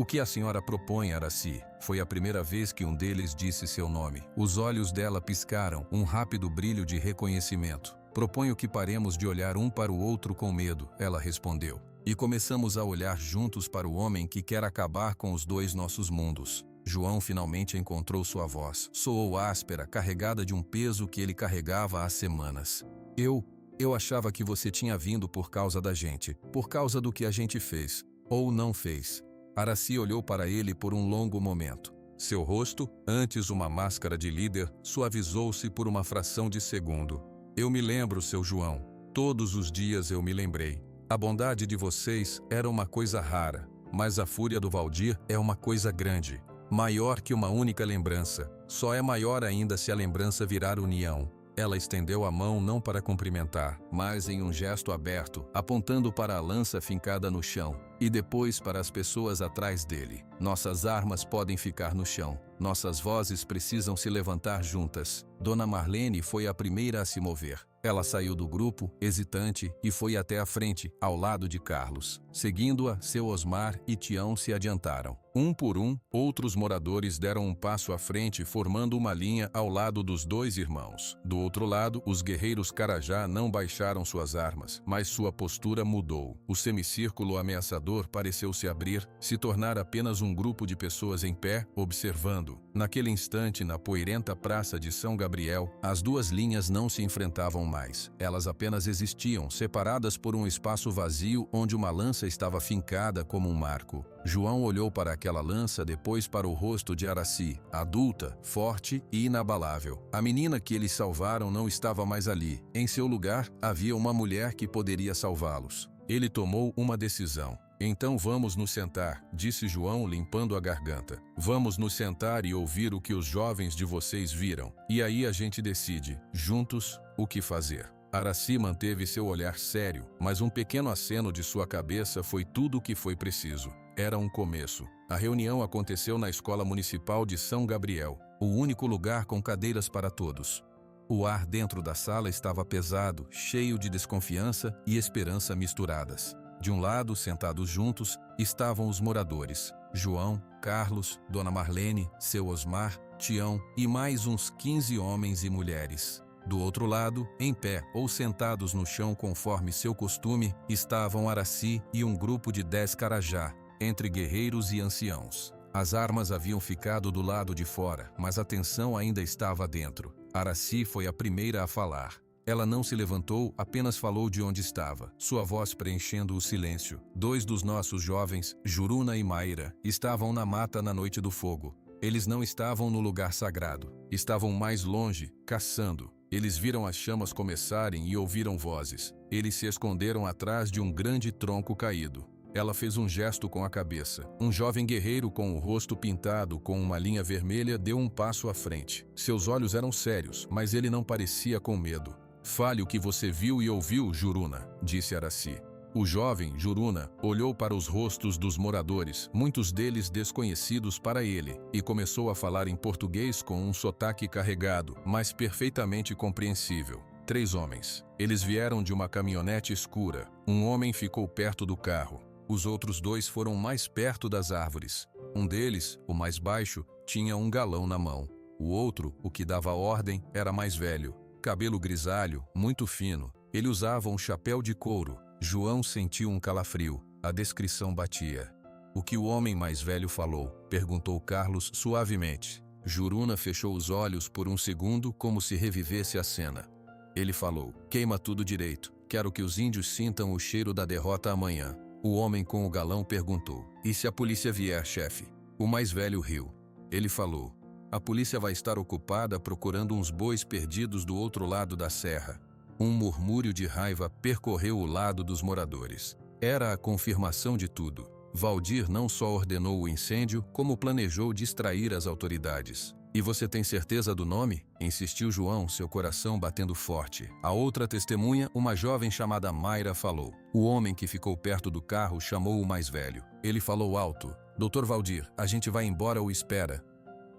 que a senhora propõe, Araci? Foi a primeira vez que um deles disse seu nome. Os olhos dela piscaram, um rápido brilho de reconhecimento. Proponho que paremos de olhar um para o outro com medo, ela respondeu. E começamos a olhar juntos para o homem que quer acabar com os dois nossos mundos. João finalmente encontrou sua voz. Soou áspera, carregada de um peso que ele carregava há semanas. Eu achava que você tinha vindo por causa da gente, por causa do que a gente fez, ou não fez. Araci olhou para ele por um longo momento. Seu rosto, antes uma máscara de líder, suavizou-se por uma fração de segundo. Eu me lembro, seu João. Todos os dias eu me lembrei. A bondade de vocês era uma coisa rara, mas a fúria do Valdir é uma coisa grande. Maior que uma única lembrança. Só é maior ainda se a lembrança virar união. Ela estendeu a mão não para cumprimentar, mas em um gesto aberto, apontando para a lança fincada no chão, e depois para as pessoas atrás dele. Nossas armas podem ficar no chão. Nossas vozes precisam se levantar juntas. Dona Marlene foi a primeira a se mover. Ela saiu do grupo, hesitante, e foi até a frente, ao lado de Carlos. Seguindo-a, seu Osmar e Tião se adiantaram. Um por um, outros moradores deram um passo à frente, formando uma linha ao lado dos dois irmãos. Do outro lado, os guerreiros Carajá não baixaram suas armas, mas sua postura mudou. O semicírculo ameaçador pareceu se abrir, se tornar apenas um grupo de pessoas em pé, observando. Naquele instante, na poeirenta praça de São Gabriel, as duas linhas não se enfrentavam mais. Elas apenas existiam, separadas por um espaço vazio onde uma lança estava fincada como um marco. João olhou para aquela lança, depois para o rosto de Araci, adulta, forte e inabalável. A menina que eles salvaram não estava mais ali. Em seu lugar, havia uma mulher que poderia salvá-los. Ele tomou uma decisão. Então vamos nos sentar, disse João, limpando a garganta. Vamos nos sentar e ouvir o que os jovens de vocês viram. E aí a gente decide, juntos, o que fazer. Araci manteve seu olhar sério, mas um pequeno aceno de sua cabeça foi tudo o que foi preciso. Era um começo. A reunião aconteceu na Escola Municipal de São Gabriel, o único lugar com cadeiras para todos. O ar dentro da sala estava pesado, cheio de desconfiança e esperança misturadas. De um lado, sentados juntos, estavam os moradores. João, Carlos, Dona Marlene, seu Osmar, Tião e mais uns 15 homens e mulheres. Do outro lado, em pé ou sentados no chão conforme seu costume, estavam Araci e um grupo de 10 Carajá, entre guerreiros e anciãos. As armas haviam ficado do lado de fora, mas a tensão ainda estava dentro. Araci foi a primeira a falar. Ela não se levantou, apenas falou de onde estava, sua voz preenchendo o silêncio. 2 dos nossos jovens, Juruna e Mayra, estavam na mata na noite do fogo. Eles não estavam no lugar sagrado. Estavam mais longe, caçando. Eles viram as chamas começarem e ouviram vozes. Eles se esconderam atrás de um grande tronco caído. Ela fez um gesto com a cabeça. Um jovem guerreiro com o rosto pintado com uma linha vermelha deu um passo à frente. Seus olhos eram sérios, mas ele não parecia com medo. Fale o que você viu e ouviu, Juruna, disse Araci. O jovem, Juruna, olhou para os rostos dos moradores, muitos deles desconhecidos para ele, e começou a falar em português com um sotaque carregado, mas perfeitamente compreensível. 3 homens. Eles vieram de uma caminhonete escura. Um homem ficou perto do carro. Os outros 2 foram mais perto das árvores. Um deles, o mais baixo, tinha um galão na mão. O outro, o que dava ordem, era mais velho. Cabelo grisalho, muito fino. Ele usava um chapéu de couro. João sentiu um calafrio. A descrição batia. O que o homem mais velho falou? Perguntou Carlos suavemente. Juruna fechou os olhos por um segundo como se revivesse a cena. Ele falou, queima tudo direito. Quero que os índios sintam o cheiro da derrota amanhã. O homem com o galão perguntou, e se a polícia vier, chefe? O mais velho riu. Ele falou, a polícia vai estar ocupada procurando uns bois perdidos do outro lado da serra. Um murmúrio de raiva percorreu o lado dos moradores. Era a confirmação de tudo. Valdir não só ordenou o incêndio, como planejou distrair as autoridades. E você tem certeza do nome? Insistiu João, seu coração batendo forte. A outra testemunha, uma jovem chamada Mayra, falou. O homem que ficou perto do carro chamou o mais velho. Ele falou alto. Dr. Valdir, a gente vai embora ou espera?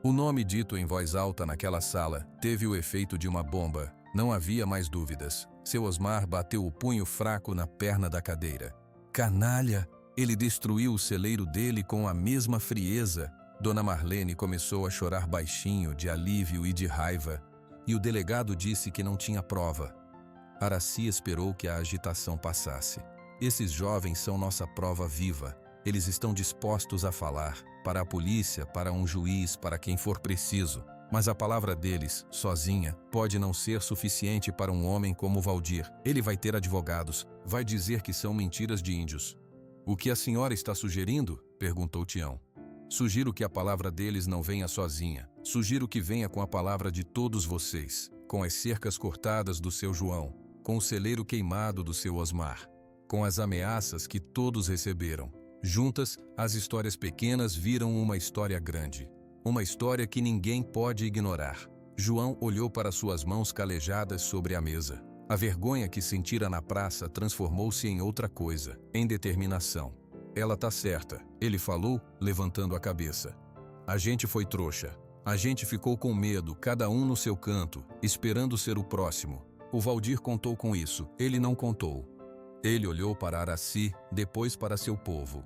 O nome dito em voz alta naquela sala teve o efeito de uma bomba. Não havia mais dúvidas. Seu Osmar bateu o punho fraco na perna da cadeira. Canalha! Ele destruiu o celeiro dele com a mesma frieza. Dona Marlene começou a chorar baixinho, de alívio e de raiva, e o delegado disse que não tinha prova. Araci esperou que a agitação passasse. Esses jovens são nossa prova viva. Eles estão dispostos a falar, para a polícia, para um juiz, para quem for preciso. Mas a palavra deles, sozinha, pode não ser suficiente para um homem como Valdir. Ele vai ter advogados, vai dizer que são mentiras de índios. O que a senhora está sugerindo? Perguntou Tião. Sugiro que a palavra deles não venha sozinha. Sugiro que venha com a palavra de todos vocês, com as cercas cortadas do seu João, com o celeiro queimado do seu Osmar, com as ameaças que todos receberam. Juntas, as histórias pequenas viram uma história grande. Uma história que ninguém pode ignorar. João olhou para suas mãos calejadas sobre a mesa. A vergonha que sentira na praça transformou-se em outra coisa, em determinação. Ela tá certa, ele falou, levantando a cabeça. A gente foi trouxa. A gente ficou com medo, cada um no seu canto, esperando ser o próximo. O Valdir contou com isso, ele não contou. Ele olhou para Araci, depois para seu povo.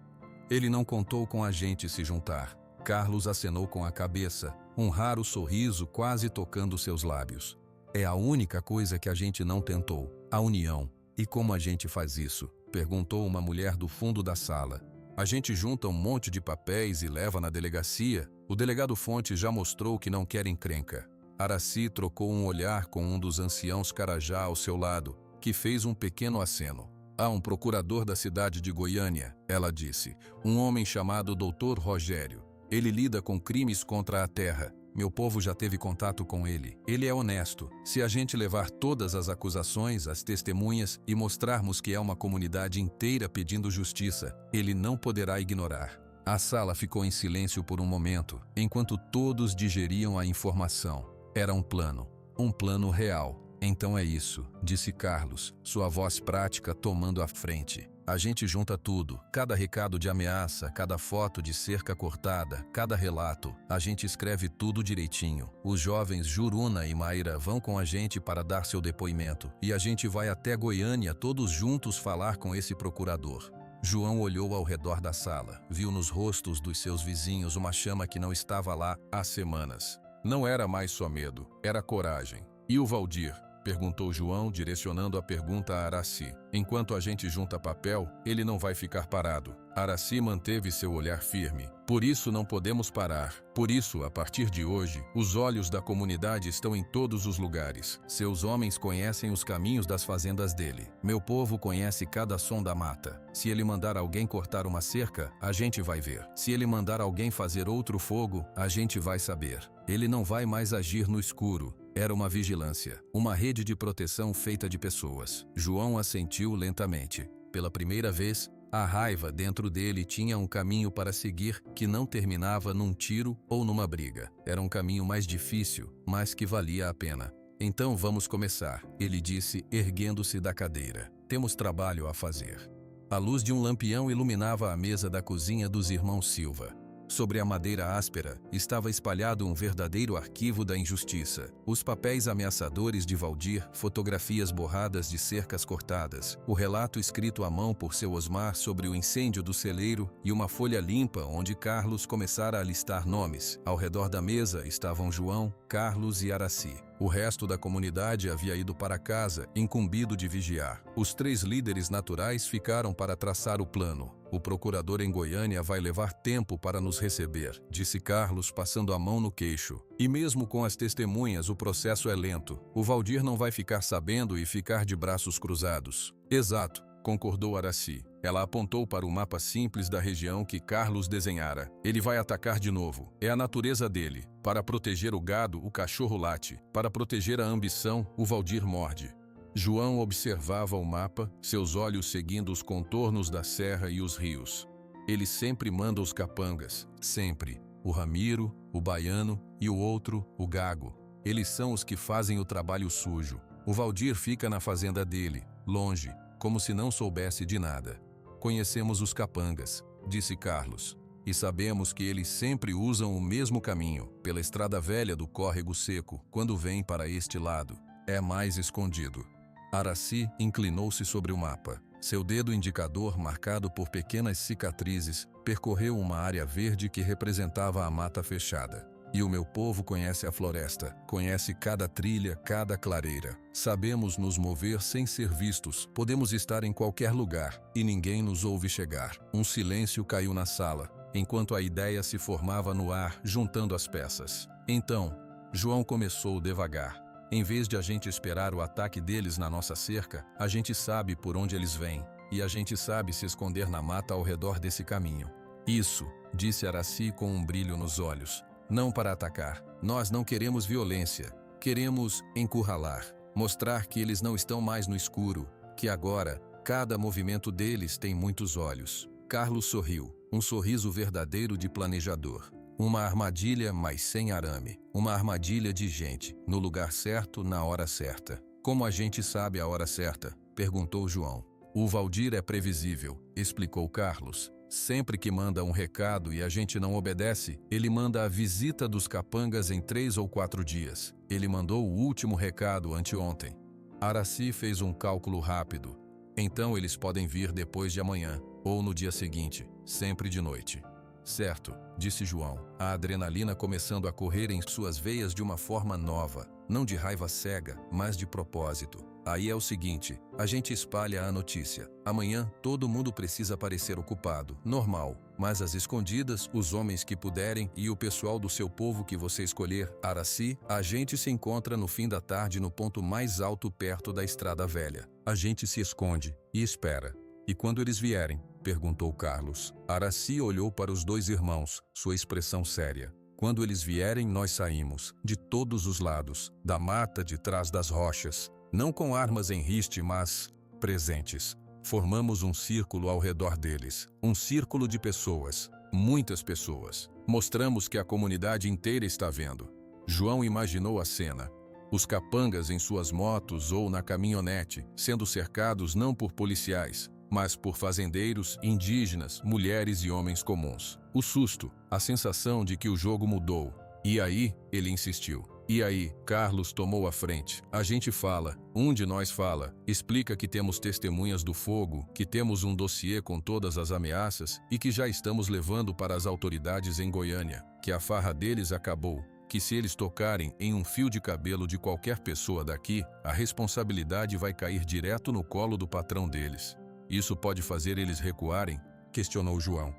Ele não contou com a gente se juntar. Carlos acenou com a cabeça, um raro sorriso quase tocando seus lábios. É a única coisa que a gente não tentou, a união. E como a gente faz isso? Perguntou uma mulher do fundo da sala. A gente junta um monte de papéis e leva na delegacia. O delegado Fonte já mostrou que não quer encrenca. Araci trocou um olhar com um dos anciãos Carajá ao seu lado, que fez um pequeno aceno. Há um procurador da cidade de Goiânia, ela disse, um homem chamado Dr. Rogério. Ele lida com crimes contra a terra. Meu povo já teve contato com ele. Ele é honesto. Se a gente levar todas as acusações, as testemunhas e mostrarmos que é uma comunidade inteira pedindo justiça, ele não poderá ignorar. A sala ficou em silêncio por um momento, enquanto todos digeriam a informação. Era um plano real. Então é isso, disse Carlos, sua voz prática tomando a frente. A gente junta tudo, cada recado de ameaça, cada foto de cerca cortada, cada relato. A gente escreve tudo direitinho. Os jovens Juruna e Mayra vão com a gente para dar seu depoimento. E a gente vai até Goiânia todos juntos falar com esse procurador. João olhou ao redor da sala, viu nos rostos dos seus vizinhos uma chama que não estava lá há semanas. Não era mais só medo, era coragem. E o Valdir? Perguntou João, direcionando a pergunta a Araci. Enquanto a gente junta papel, ele não vai ficar parado. Araci manteve seu olhar firme. Por isso não podemos parar. Por isso, a partir de hoje, os olhos da comunidade estão em todos os lugares. Seus homens conhecem os caminhos das fazendas dele. Meu povo conhece cada som da mata. Se ele mandar alguém cortar uma cerca, a gente vai ver. Se ele mandar alguém fazer outro fogo, a gente vai saber. Ele não vai mais agir no escuro. Era uma vigilância, uma rede de proteção feita de pessoas. João assentiu lentamente. Pela primeira vez, a raiva dentro dele tinha um caminho para seguir que não terminava num tiro ou numa briga. Era um caminho mais difícil, mas que valia a pena. Então vamos começar, ele disse, erguendo-se da cadeira. Temos trabalho a fazer. A luz de um lampião iluminava a mesa da cozinha dos irmãos Silva. Sobre a madeira áspera, estava espalhado um verdadeiro arquivo da injustiça. Os papéis ameaçadores de Valdir, fotografias borradas de cercas cortadas, o relato escrito à mão por seu Osmar sobre o incêndio do celeiro e uma folha limpa onde Carlos começara a listar nomes. Ao redor da mesa estavam João, Carlos e Araci. O resto da comunidade havia ido para casa, incumbido de vigiar. Os 3 líderes naturais ficaram para traçar o plano. O procurador em Goiânia vai levar tempo para nos receber, disse Carlos, passando a mão no queixo. E mesmo com as testemunhas, o processo é lento. O Valdir não vai ficar sabendo e ficar de braços cruzados. Exato, concordou Araci. Ela apontou para o mapa simples da região que Carlos desenhara. Ele vai atacar de novo. É a natureza dele. Para proteger o gado, o cachorro late. Para proteger a ambição, o Valdir morde. João observava o mapa, seus olhos seguindo os contornos da serra e os rios. Ele sempre manda os capangas, sempre. o Ramiro, o Baiano e o outro, o Gago. Eles são os que fazem o trabalho sujo. O Valdir fica na fazenda dele, longe, como se não soubesse de nada. Conhecemos os capangas, disse Carlos, e sabemos que eles sempre usam o mesmo caminho, pela estrada velha do córrego seco, quando vêm para este lado. É mais escondido. Araci inclinou-se sobre o mapa. Seu dedo indicador, marcado por pequenas cicatrizes, percorreu uma área verde que representava a mata fechada. E o meu povo conhece a floresta, conhece cada trilha, cada clareira. Sabemos nos mover sem ser vistos, podemos estar em qualquer lugar e ninguém nos ouve chegar. Um silêncio caiu na sala, enquanto a ideia se formava no ar, juntando as peças. Então, João começou devagar. Em vez de a gente esperar o ataque deles na nossa cerca, a gente sabe por onde eles vêm, e a gente sabe se esconder na mata ao redor desse caminho. Isso, disse Araci com um brilho nos olhos. Não para atacar. Nós não queremos violência. Queremos encurralar. Mostrar que eles não estão mais no escuro. Que agora, cada movimento deles tem muitos olhos. Carlos sorriu. Um sorriso verdadeiro de planejador. Uma armadilha, mas sem arame. Uma armadilha de gente, no lugar certo, na hora certa. Como a gente sabe a hora certa? Perguntou João. O Valdir é previsível, explicou Carlos. Sempre que manda um recado e a gente não obedece, ele manda a visita dos capangas em 3 ou 4 dias. Ele mandou o último recado anteontem. Araci fez um cálculo rápido. Então eles podem vir depois de amanhã, ou no dia seguinte, sempre de noite. Certo, disse João, a adrenalina começando a correr em suas veias de uma forma nova, não de raiva cega, mas de propósito. Aí é o seguinte, a gente espalha a notícia. Amanhã todo mundo precisa parecer ocupado, normal, mas às escondidas, os homens que puderem e o pessoal do seu povo que você escolher, Araci, a gente se encontra no fim da tarde no ponto mais alto perto da estrada velha. A gente se esconde e espera. E quando eles vierem? Perguntou Carlos. Araci olhou para os 2 irmãos, sua expressão séria. Quando eles vierem, nós saímos, de todos os lados, da mata de trás das rochas, não com armas em riste, mas presentes. Formamos um círculo ao redor deles, um círculo de pessoas, muitas pessoas. Mostramos que a comunidade inteira está vendo. João imaginou a cena. Os capangas em suas motos ou na caminhonete, sendo cercados não por policiais, mas por fazendeiros, indígenas, mulheres e homens comuns. O susto, a sensação de que o jogo mudou. E aí, ele insistiu. E aí, Carlos tomou a frente. A gente fala, um de nós fala, explica que temos testemunhas do fogo, que temos um dossiê com todas as ameaças e que já estamos levando para as autoridades em Goiânia, que a farra deles acabou, que se eles tocarem em um fio de cabelo de qualquer pessoa daqui, a responsabilidade vai cair direto no colo do patrão deles. Isso pode fazer eles recuarem? Questionou João.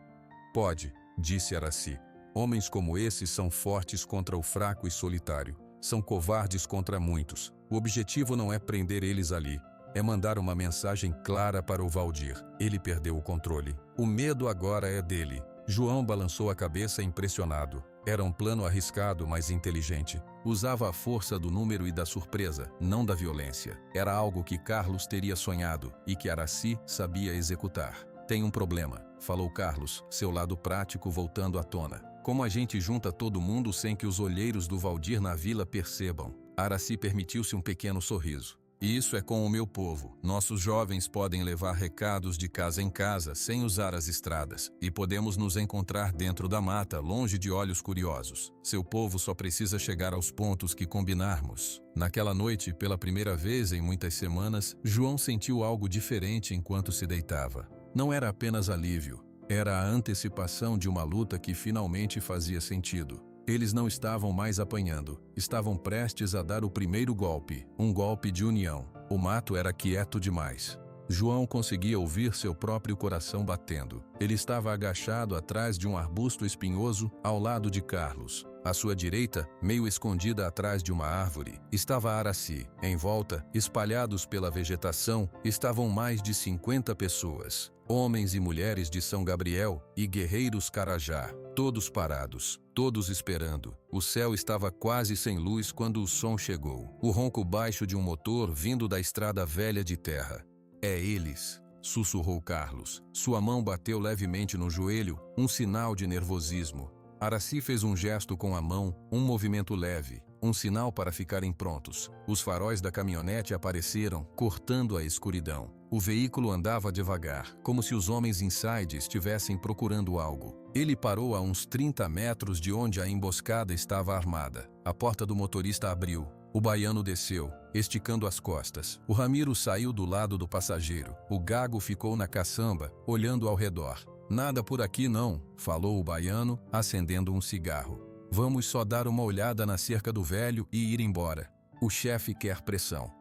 Pode, disse Araci. Homens como esses são fortes contra o fraco e solitário. São covardes contra muitos. O objetivo não é prender eles ali. É mandar uma mensagem clara para o Valdir. Ele perdeu o controle. O medo agora é dele. João balançou a cabeça impressionado. Era um plano arriscado, mas inteligente. Usava a força do número e da surpresa, não da violência. Era algo que Carlos teria sonhado e que Araci sabia executar. Tem um problema, falou Carlos, seu lado prático voltando à tona. Como a gente junta todo mundo sem que os olheiros do Valdir na vila percebam? Araci permitiu-se um pequeno sorriso. Isso é com o meu povo. Nossos jovens podem levar recados de casa em casa sem usar as estradas, e podemos nos encontrar dentro da mata, longe de olhos curiosos. Seu povo só precisa chegar aos pontos que combinarmos. Naquela noite, pela primeira vez em muitas semanas, João sentiu algo diferente enquanto se deitava. Não era apenas alívio, era a antecipação de uma luta que finalmente fazia sentido. Eles não estavam mais apanhando, estavam prestes a dar o primeiro golpe, um golpe de união. O mato era quieto demais. João conseguia ouvir seu próprio coração batendo. Ele estava agachado atrás de um arbusto espinhoso, ao lado de Carlos. À sua direita, meio escondida atrás de uma árvore, estava Araci. Em volta, espalhados pela vegetação, estavam mais de 50 pessoas. Homens e mulheres de São Gabriel e guerreiros Carajá, todos parados, todos esperando. O céu estava quase sem luz quando o som chegou. O ronco baixo de um motor vindo da estrada velha de terra. É eles, sussurrou Carlos. Sua mão bateu levemente no joelho, um sinal de nervosismo. Araci fez um gesto com a mão, um movimento leve, um sinal para ficarem prontos. Os faróis da caminhonete apareceram, cortando a escuridão. O veículo andava devagar, como se os homens inside estivessem procurando algo. Ele parou a uns 30 metros de onde a emboscada estava armada. A porta do motorista abriu. O baiano desceu, esticando as costas. O Ramiro saiu do lado do passageiro. O Gago ficou na caçamba, olhando ao redor. Nada por aqui não, falou o baiano, acendendo um cigarro. Vamos só dar uma olhada na cerca do velho e ir embora. O chefe quer pressão.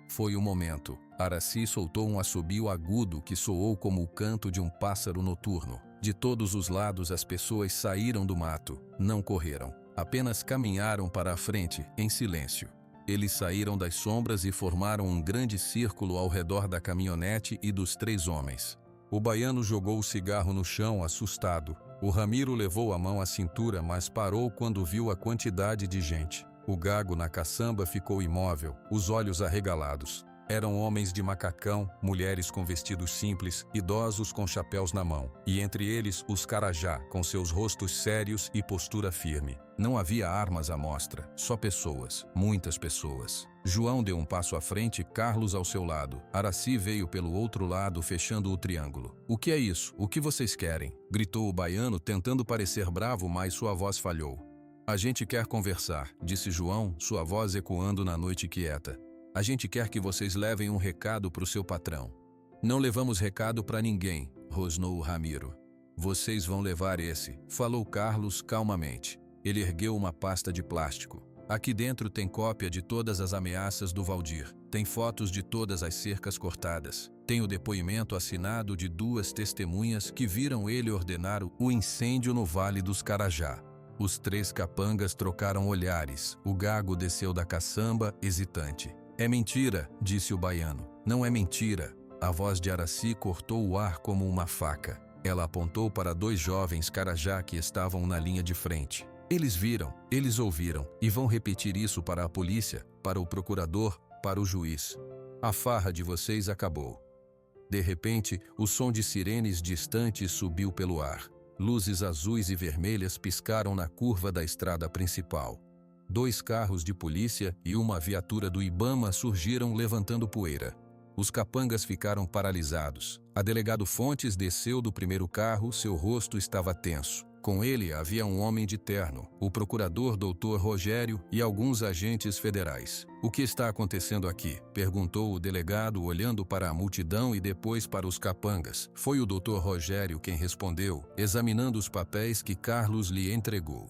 Foi o momento. Araci soltou um assobio agudo que soou como o canto de um pássaro noturno. De todos os lados as pessoas saíram do mato. Não correram. Apenas caminharam para a frente, em silêncio. Eles saíram das sombras e formaram um grande círculo ao redor da caminhonete e dos 3 homens. O baiano jogou o cigarro no chão, assustado. O Ramiro levou a mão à cintura, mas parou quando viu a quantidade de gente. O Gago na caçamba ficou imóvel, os olhos arregalados. Eram homens de macacão, mulheres com vestidos simples, idosos com chapéus na mão. E entre eles, os Carajá, com seus rostos sérios e postura firme. Não havia armas à mostra, só pessoas, muitas pessoas. João deu um passo à frente, Carlos ao seu lado. Araci veio pelo outro lado, fechando o triângulo. "O que é isso? O que vocês querem?" gritou o baiano, tentando parecer bravo, mas sua voz falhou. "A gente quer conversar", disse João, sua voz ecoando na noite quieta. "A gente quer que vocês levem um recado para o seu patrão." "Não levamos recado para ninguém", rosnou o Ramiro. "Vocês vão levar esse", falou Carlos calmamente. Ele ergueu uma pasta de plástico. "Aqui dentro tem cópia de todas as ameaças do Valdir. Tem fotos de todas as cercas cortadas. Tem o depoimento assinado de 2 testemunhas que viram ele ordenar o incêndio no Vale dos Carajá." Os 3 capangas trocaram olhares. O Gago desceu da caçamba, hesitante. "É mentira", disse o baiano. "Não é mentira." A voz de Araci cortou o ar como uma faca. Ela apontou para 2 jovens Carajá que estavam na linha de frente. "Eles viram, eles ouviram, e vão repetir isso para a polícia, para o procurador, para o juiz. A farra de vocês acabou." De repente, o som de sirenes distantes subiu pelo ar. Luzes azuis e vermelhas piscaram na curva da estrada principal. 2 carros de polícia e uma viatura do Ibama surgiram levantando poeira. Os capangas ficaram paralisados. A delegado Fontes desceu do primeiro carro, seu rosto estava tenso. Com ele havia um homem de terno, o procurador Dr. Rogério e alguns agentes federais. "O que está acontecendo aqui?" perguntou o delegado, olhando para a multidão e depois para os capangas. Foi o Dr. Rogério quem respondeu, examinando os papéis que Carlos lhe entregou.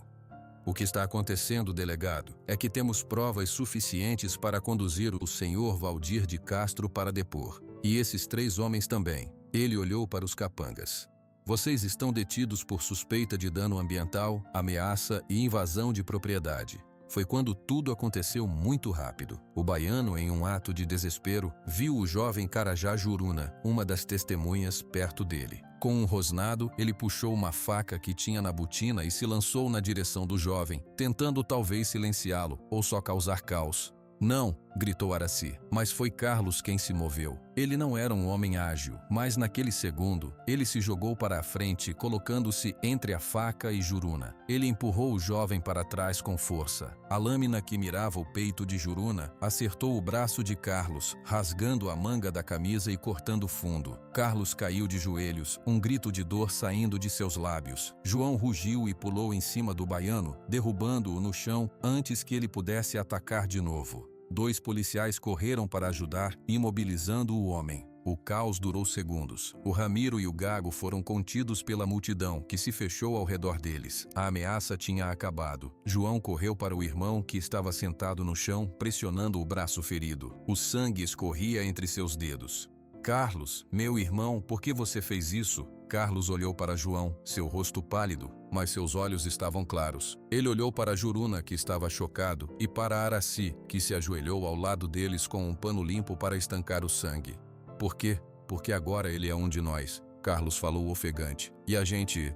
"O que está acontecendo, delegado, é que temos provas suficientes para conduzir o senhor Valdir de Castro para depor. E esses 3 homens também." Ele olhou para os capangas. "Vocês estão detidos por suspeita de dano ambiental, ameaça e invasão de propriedade." Foi quando tudo aconteceu muito rápido. O baiano, em um ato de desespero, viu o jovem Carajá Juruna, uma das testemunhas, perto dele. Com um rosnado, ele puxou uma faca que tinha na botina e se lançou na direção do jovem, tentando talvez silenciá-lo ou só causar caos. "Não", gritou Araci, mas foi Carlos quem se moveu. Ele não era um homem ágil, mas naquele segundo, ele se jogou para a frente, colocando-se entre a faca e Juruna. Ele empurrou o jovem para trás com força. A lâmina que mirava o peito de Juruna acertou o braço de Carlos, rasgando a manga da camisa e cortando fundo. Carlos caiu de joelhos, um grito de dor saindo de seus lábios. João rugiu e pulou em cima do baiano, derrubando-o no chão antes que ele pudesse atacar de novo. 2 policiais correram para ajudar, imobilizando o homem. O caos durou segundos. O Ramiro e o Gago foram contidos pela multidão, que se fechou ao redor deles. A ameaça tinha acabado. João correu para o irmão, que estava sentado no chão, pressionando o braço ferido. O sangue escorria entre seus dedos. "Carlos, meu irmão, por que você fez isso?" Carlos olhou para João, seu rosto pálido, mas seus olhos estavam claros. Ele olhou para Juruna, que estava chocado, e para Araci, que se ajoelhou ao lado deles com um pano limpo para estancar o sangue. "Por quê? Porque agora ele é um de nós", Carlos falou ofegante. "E a gente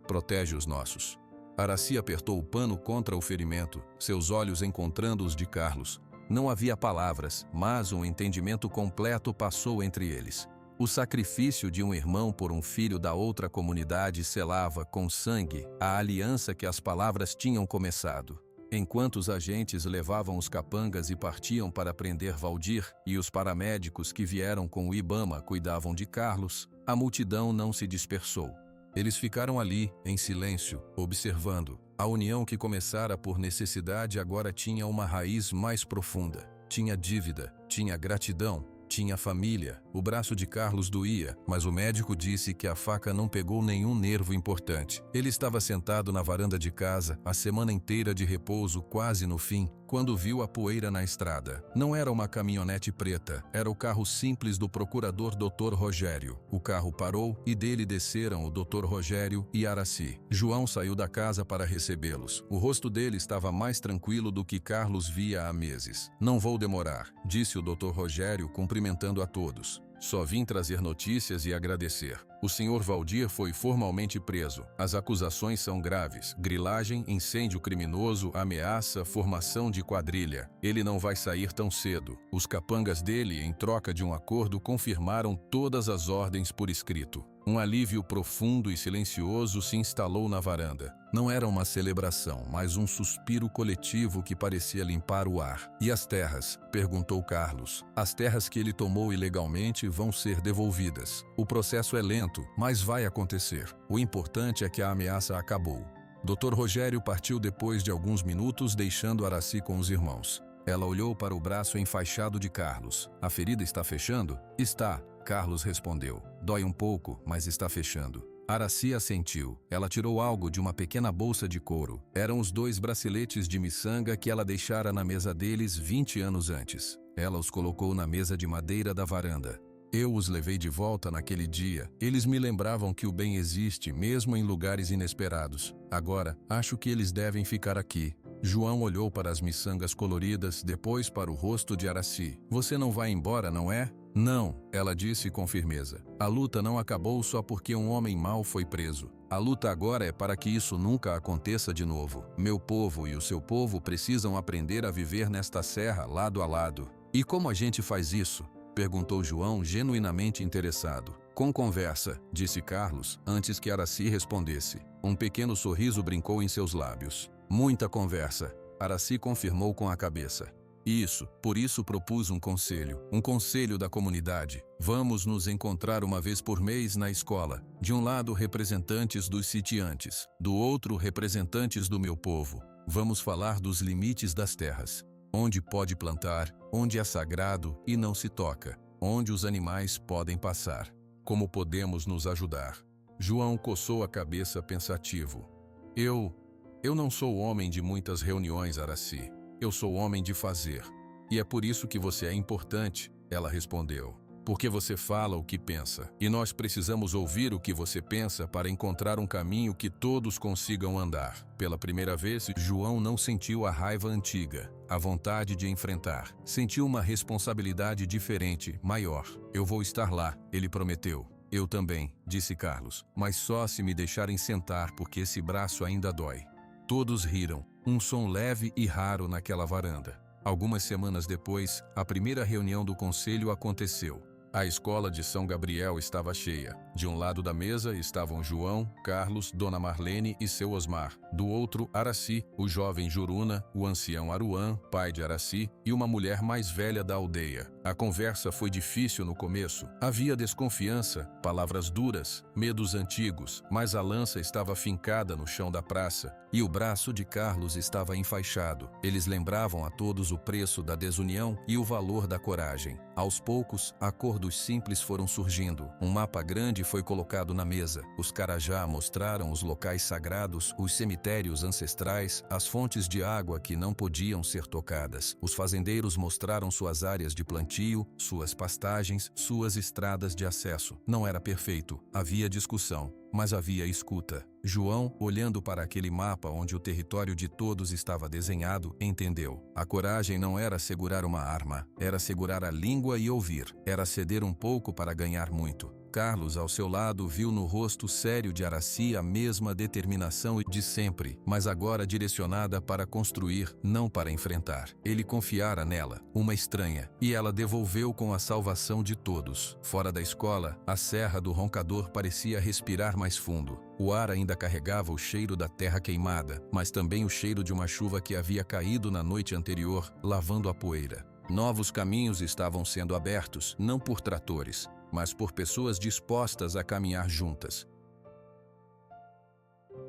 protege os nossos." Araci apertou o pano contra o ferimento, seus olhos encontrando os de Carlos. Não havia palavras, mas um entendimento completo passou entre eles. O sacrifício de um irmão por um filho da outra comunidade selava com sangue a aliança que as palavras tinham começado. Enquanto os agentes levavam os capangas e partiam para prender Valdir, e os paramédicos que vieram com o Ibama cuidavam de Carlos, a multidão não se dispersou. Eles ficaram ali, em silêncio, observando. A união que começara por necessidade agora tinha uma raiz mais profunda. Tinha dívida, tinha gratidão, tinha família. O braço de Carlos doía, mas o médico disse que a faca não pegou nenhum nervo importante. Ele estava sentado na varanda de casa, a semana inteira de repouso quase no fim, quando viu a poeira na estrada. Não era uma caminhonete preta, era o carro simples do procurador Dr. Rogério. O carro parou e dele desceram o Dr. Rogério e Araci. João saiu da casa para recebê-los. O rosto dele estava mais tranquilo do que Carlos via há meses. "Não vou demorar", disse o Dr. Rogério, cumprimentando a todos. "Só vim trazer notícias e agradecer. O senhor Valdir foi formalmente preso. As acusações são graves: grilagem, incêndio criminoso, ameaça, formação de quadrilha. Ele não vai sair tão cedo. Os capangas dele, em troca de um acordo, confirmaram todas as ordens por escrito." Um alívio profundo e silencioso se instalou na varanda. Não era uma celebração, mas um suspiro coletivo que parecia limpar o ar. "E as terras?", perguntou Carlos. "As terras que ele tomou ilegalmente vão ser devolvidas. O processo é lento, mas vai acontecer. O importante é que a ameaça acabou." Dr. Rogério partiu depois de alguns minutos, deixando Araci com os irmãos. Ela olhou para o braço enfaixado de Carlos. "A ferida está fechando?" "Está", Carlos respondeu. "Dói um pouco, mas está fechando." Araci assentiu. Ela tirou algo de uma pequena bolsa de couro. Eram os 2 braceletes de miçanga que ela deixara na mesa deles 20 anos antes. Ela os colocou na mesa de madeira da varanda. "Eu os levei de volta naquele dia. Eles me lembravam que o bem existe, mesmo em lugares inesperados. Agora, acho que eles devem ficar aqui." João olhou para as miçangas coloridas, depois para o rosto de Araci. "Você não vai embora, não é?" "Não", ela disse com firmeza. "A luta não acabou só porque um homem mau foi preso. A luta agora é para que isso nunca aconteça de novo. Meu povo e o seu povo precisam aprender a viver nesta serra lado a lado." "E como a gente faz isso?", perguntou João, genuinamente interessado. "Com conversa", disse Carlos, antes que Araci respondesse. Um pequeno sorriso brincou em seus lábios. "Muita conversa", Araci confirmou com a cabeça. "Isso, por isso propus um conselho da comunidade. Vamos nos encontrar uma vez por mês na escola. De um lado, representantes dos sitiantes, do outro, representantes do meu povo. Vamos falar dos limites das terras. Onde pode plantar, onde é sagrado e não se toca, onde os animais podem passar. Como podemos nos ajudar?" João coçou a cabeça pensativo. Eu não sou homem de muitas reuniões, Araci. Eu sou homem de fazer. E é por isso que você é importante, ela respondeu. Porque você fala o que pensa. E nós precisamos ouvir o que você pensa para encontrar um caminho que todos consigam andar. Pela primeira vez, João não sentiu a raiva antiga, a vontade de enfrentar. Sentiu uma responsabilidade diferente, maior. "Eu vou estar lá", ele prometeu. "Eu também", disse Carlos, "mas só se me deixarem sentar porque esse braço ainda dói." Todos riram, um som leve e raro naquela varanda. Algumas semanas depois, a primeira reunião do conselho aconteceu. A escola de São Gabriel estava cheia. De um lado da mesa estavam João, Carlos, Dona Marlene e seu Osmar. Do outro, Araci, o jovem Juruna, o ancião Aruan, pai de Araci, e uma mulher mais velha da aldeia. A conversa foi difícil no começo. Havia desconfiança, palavras duras, medos antigos, mas a lança estava fincada no chão da praça e o braço de Carlos estava enfaixado. Eles lembravam a todos o preço da desunião e o valor da coragem. Aos poucos, acordos simples foram surgindo. Um mapa grande foi colocado na mesa. Os Carajá mostraram os locais sagrados, os cemitérios ancestrais, as fontes de água que não podiam ser tocadas. Os fazendeiros mostraram suas áreas de plantio, suas pastagens, suas estradas de acesso. Não era perfeito, havia discussão, mas havia escuta. João, olhando para aquele mapa onde o território de todos estava desenhado, entendeu. A coragem não era segurar uma arma, era segurar a língua e ouvir. Era ceder um pouco para ganhar muito. Carlos, ao seu lado, viu no rosto sério de Araci a mesma determinação de sempre, mas agora direcionada para construir, não para enfrentar. Ele confiara nela, uma estranha, e ela devolveu com a salvação de todos. Fora da escola, a serra do Roncador parecia respirar mais fundo. O ar ainda carregava o cheiro da terra queimada, mas também o cheiro de uma chuva que havia caído na noite anterior, lavando a poeira. Novos caminhos estavam sendo abertos, não por tratores, mas por pessoas dispostas a caminhar juntas.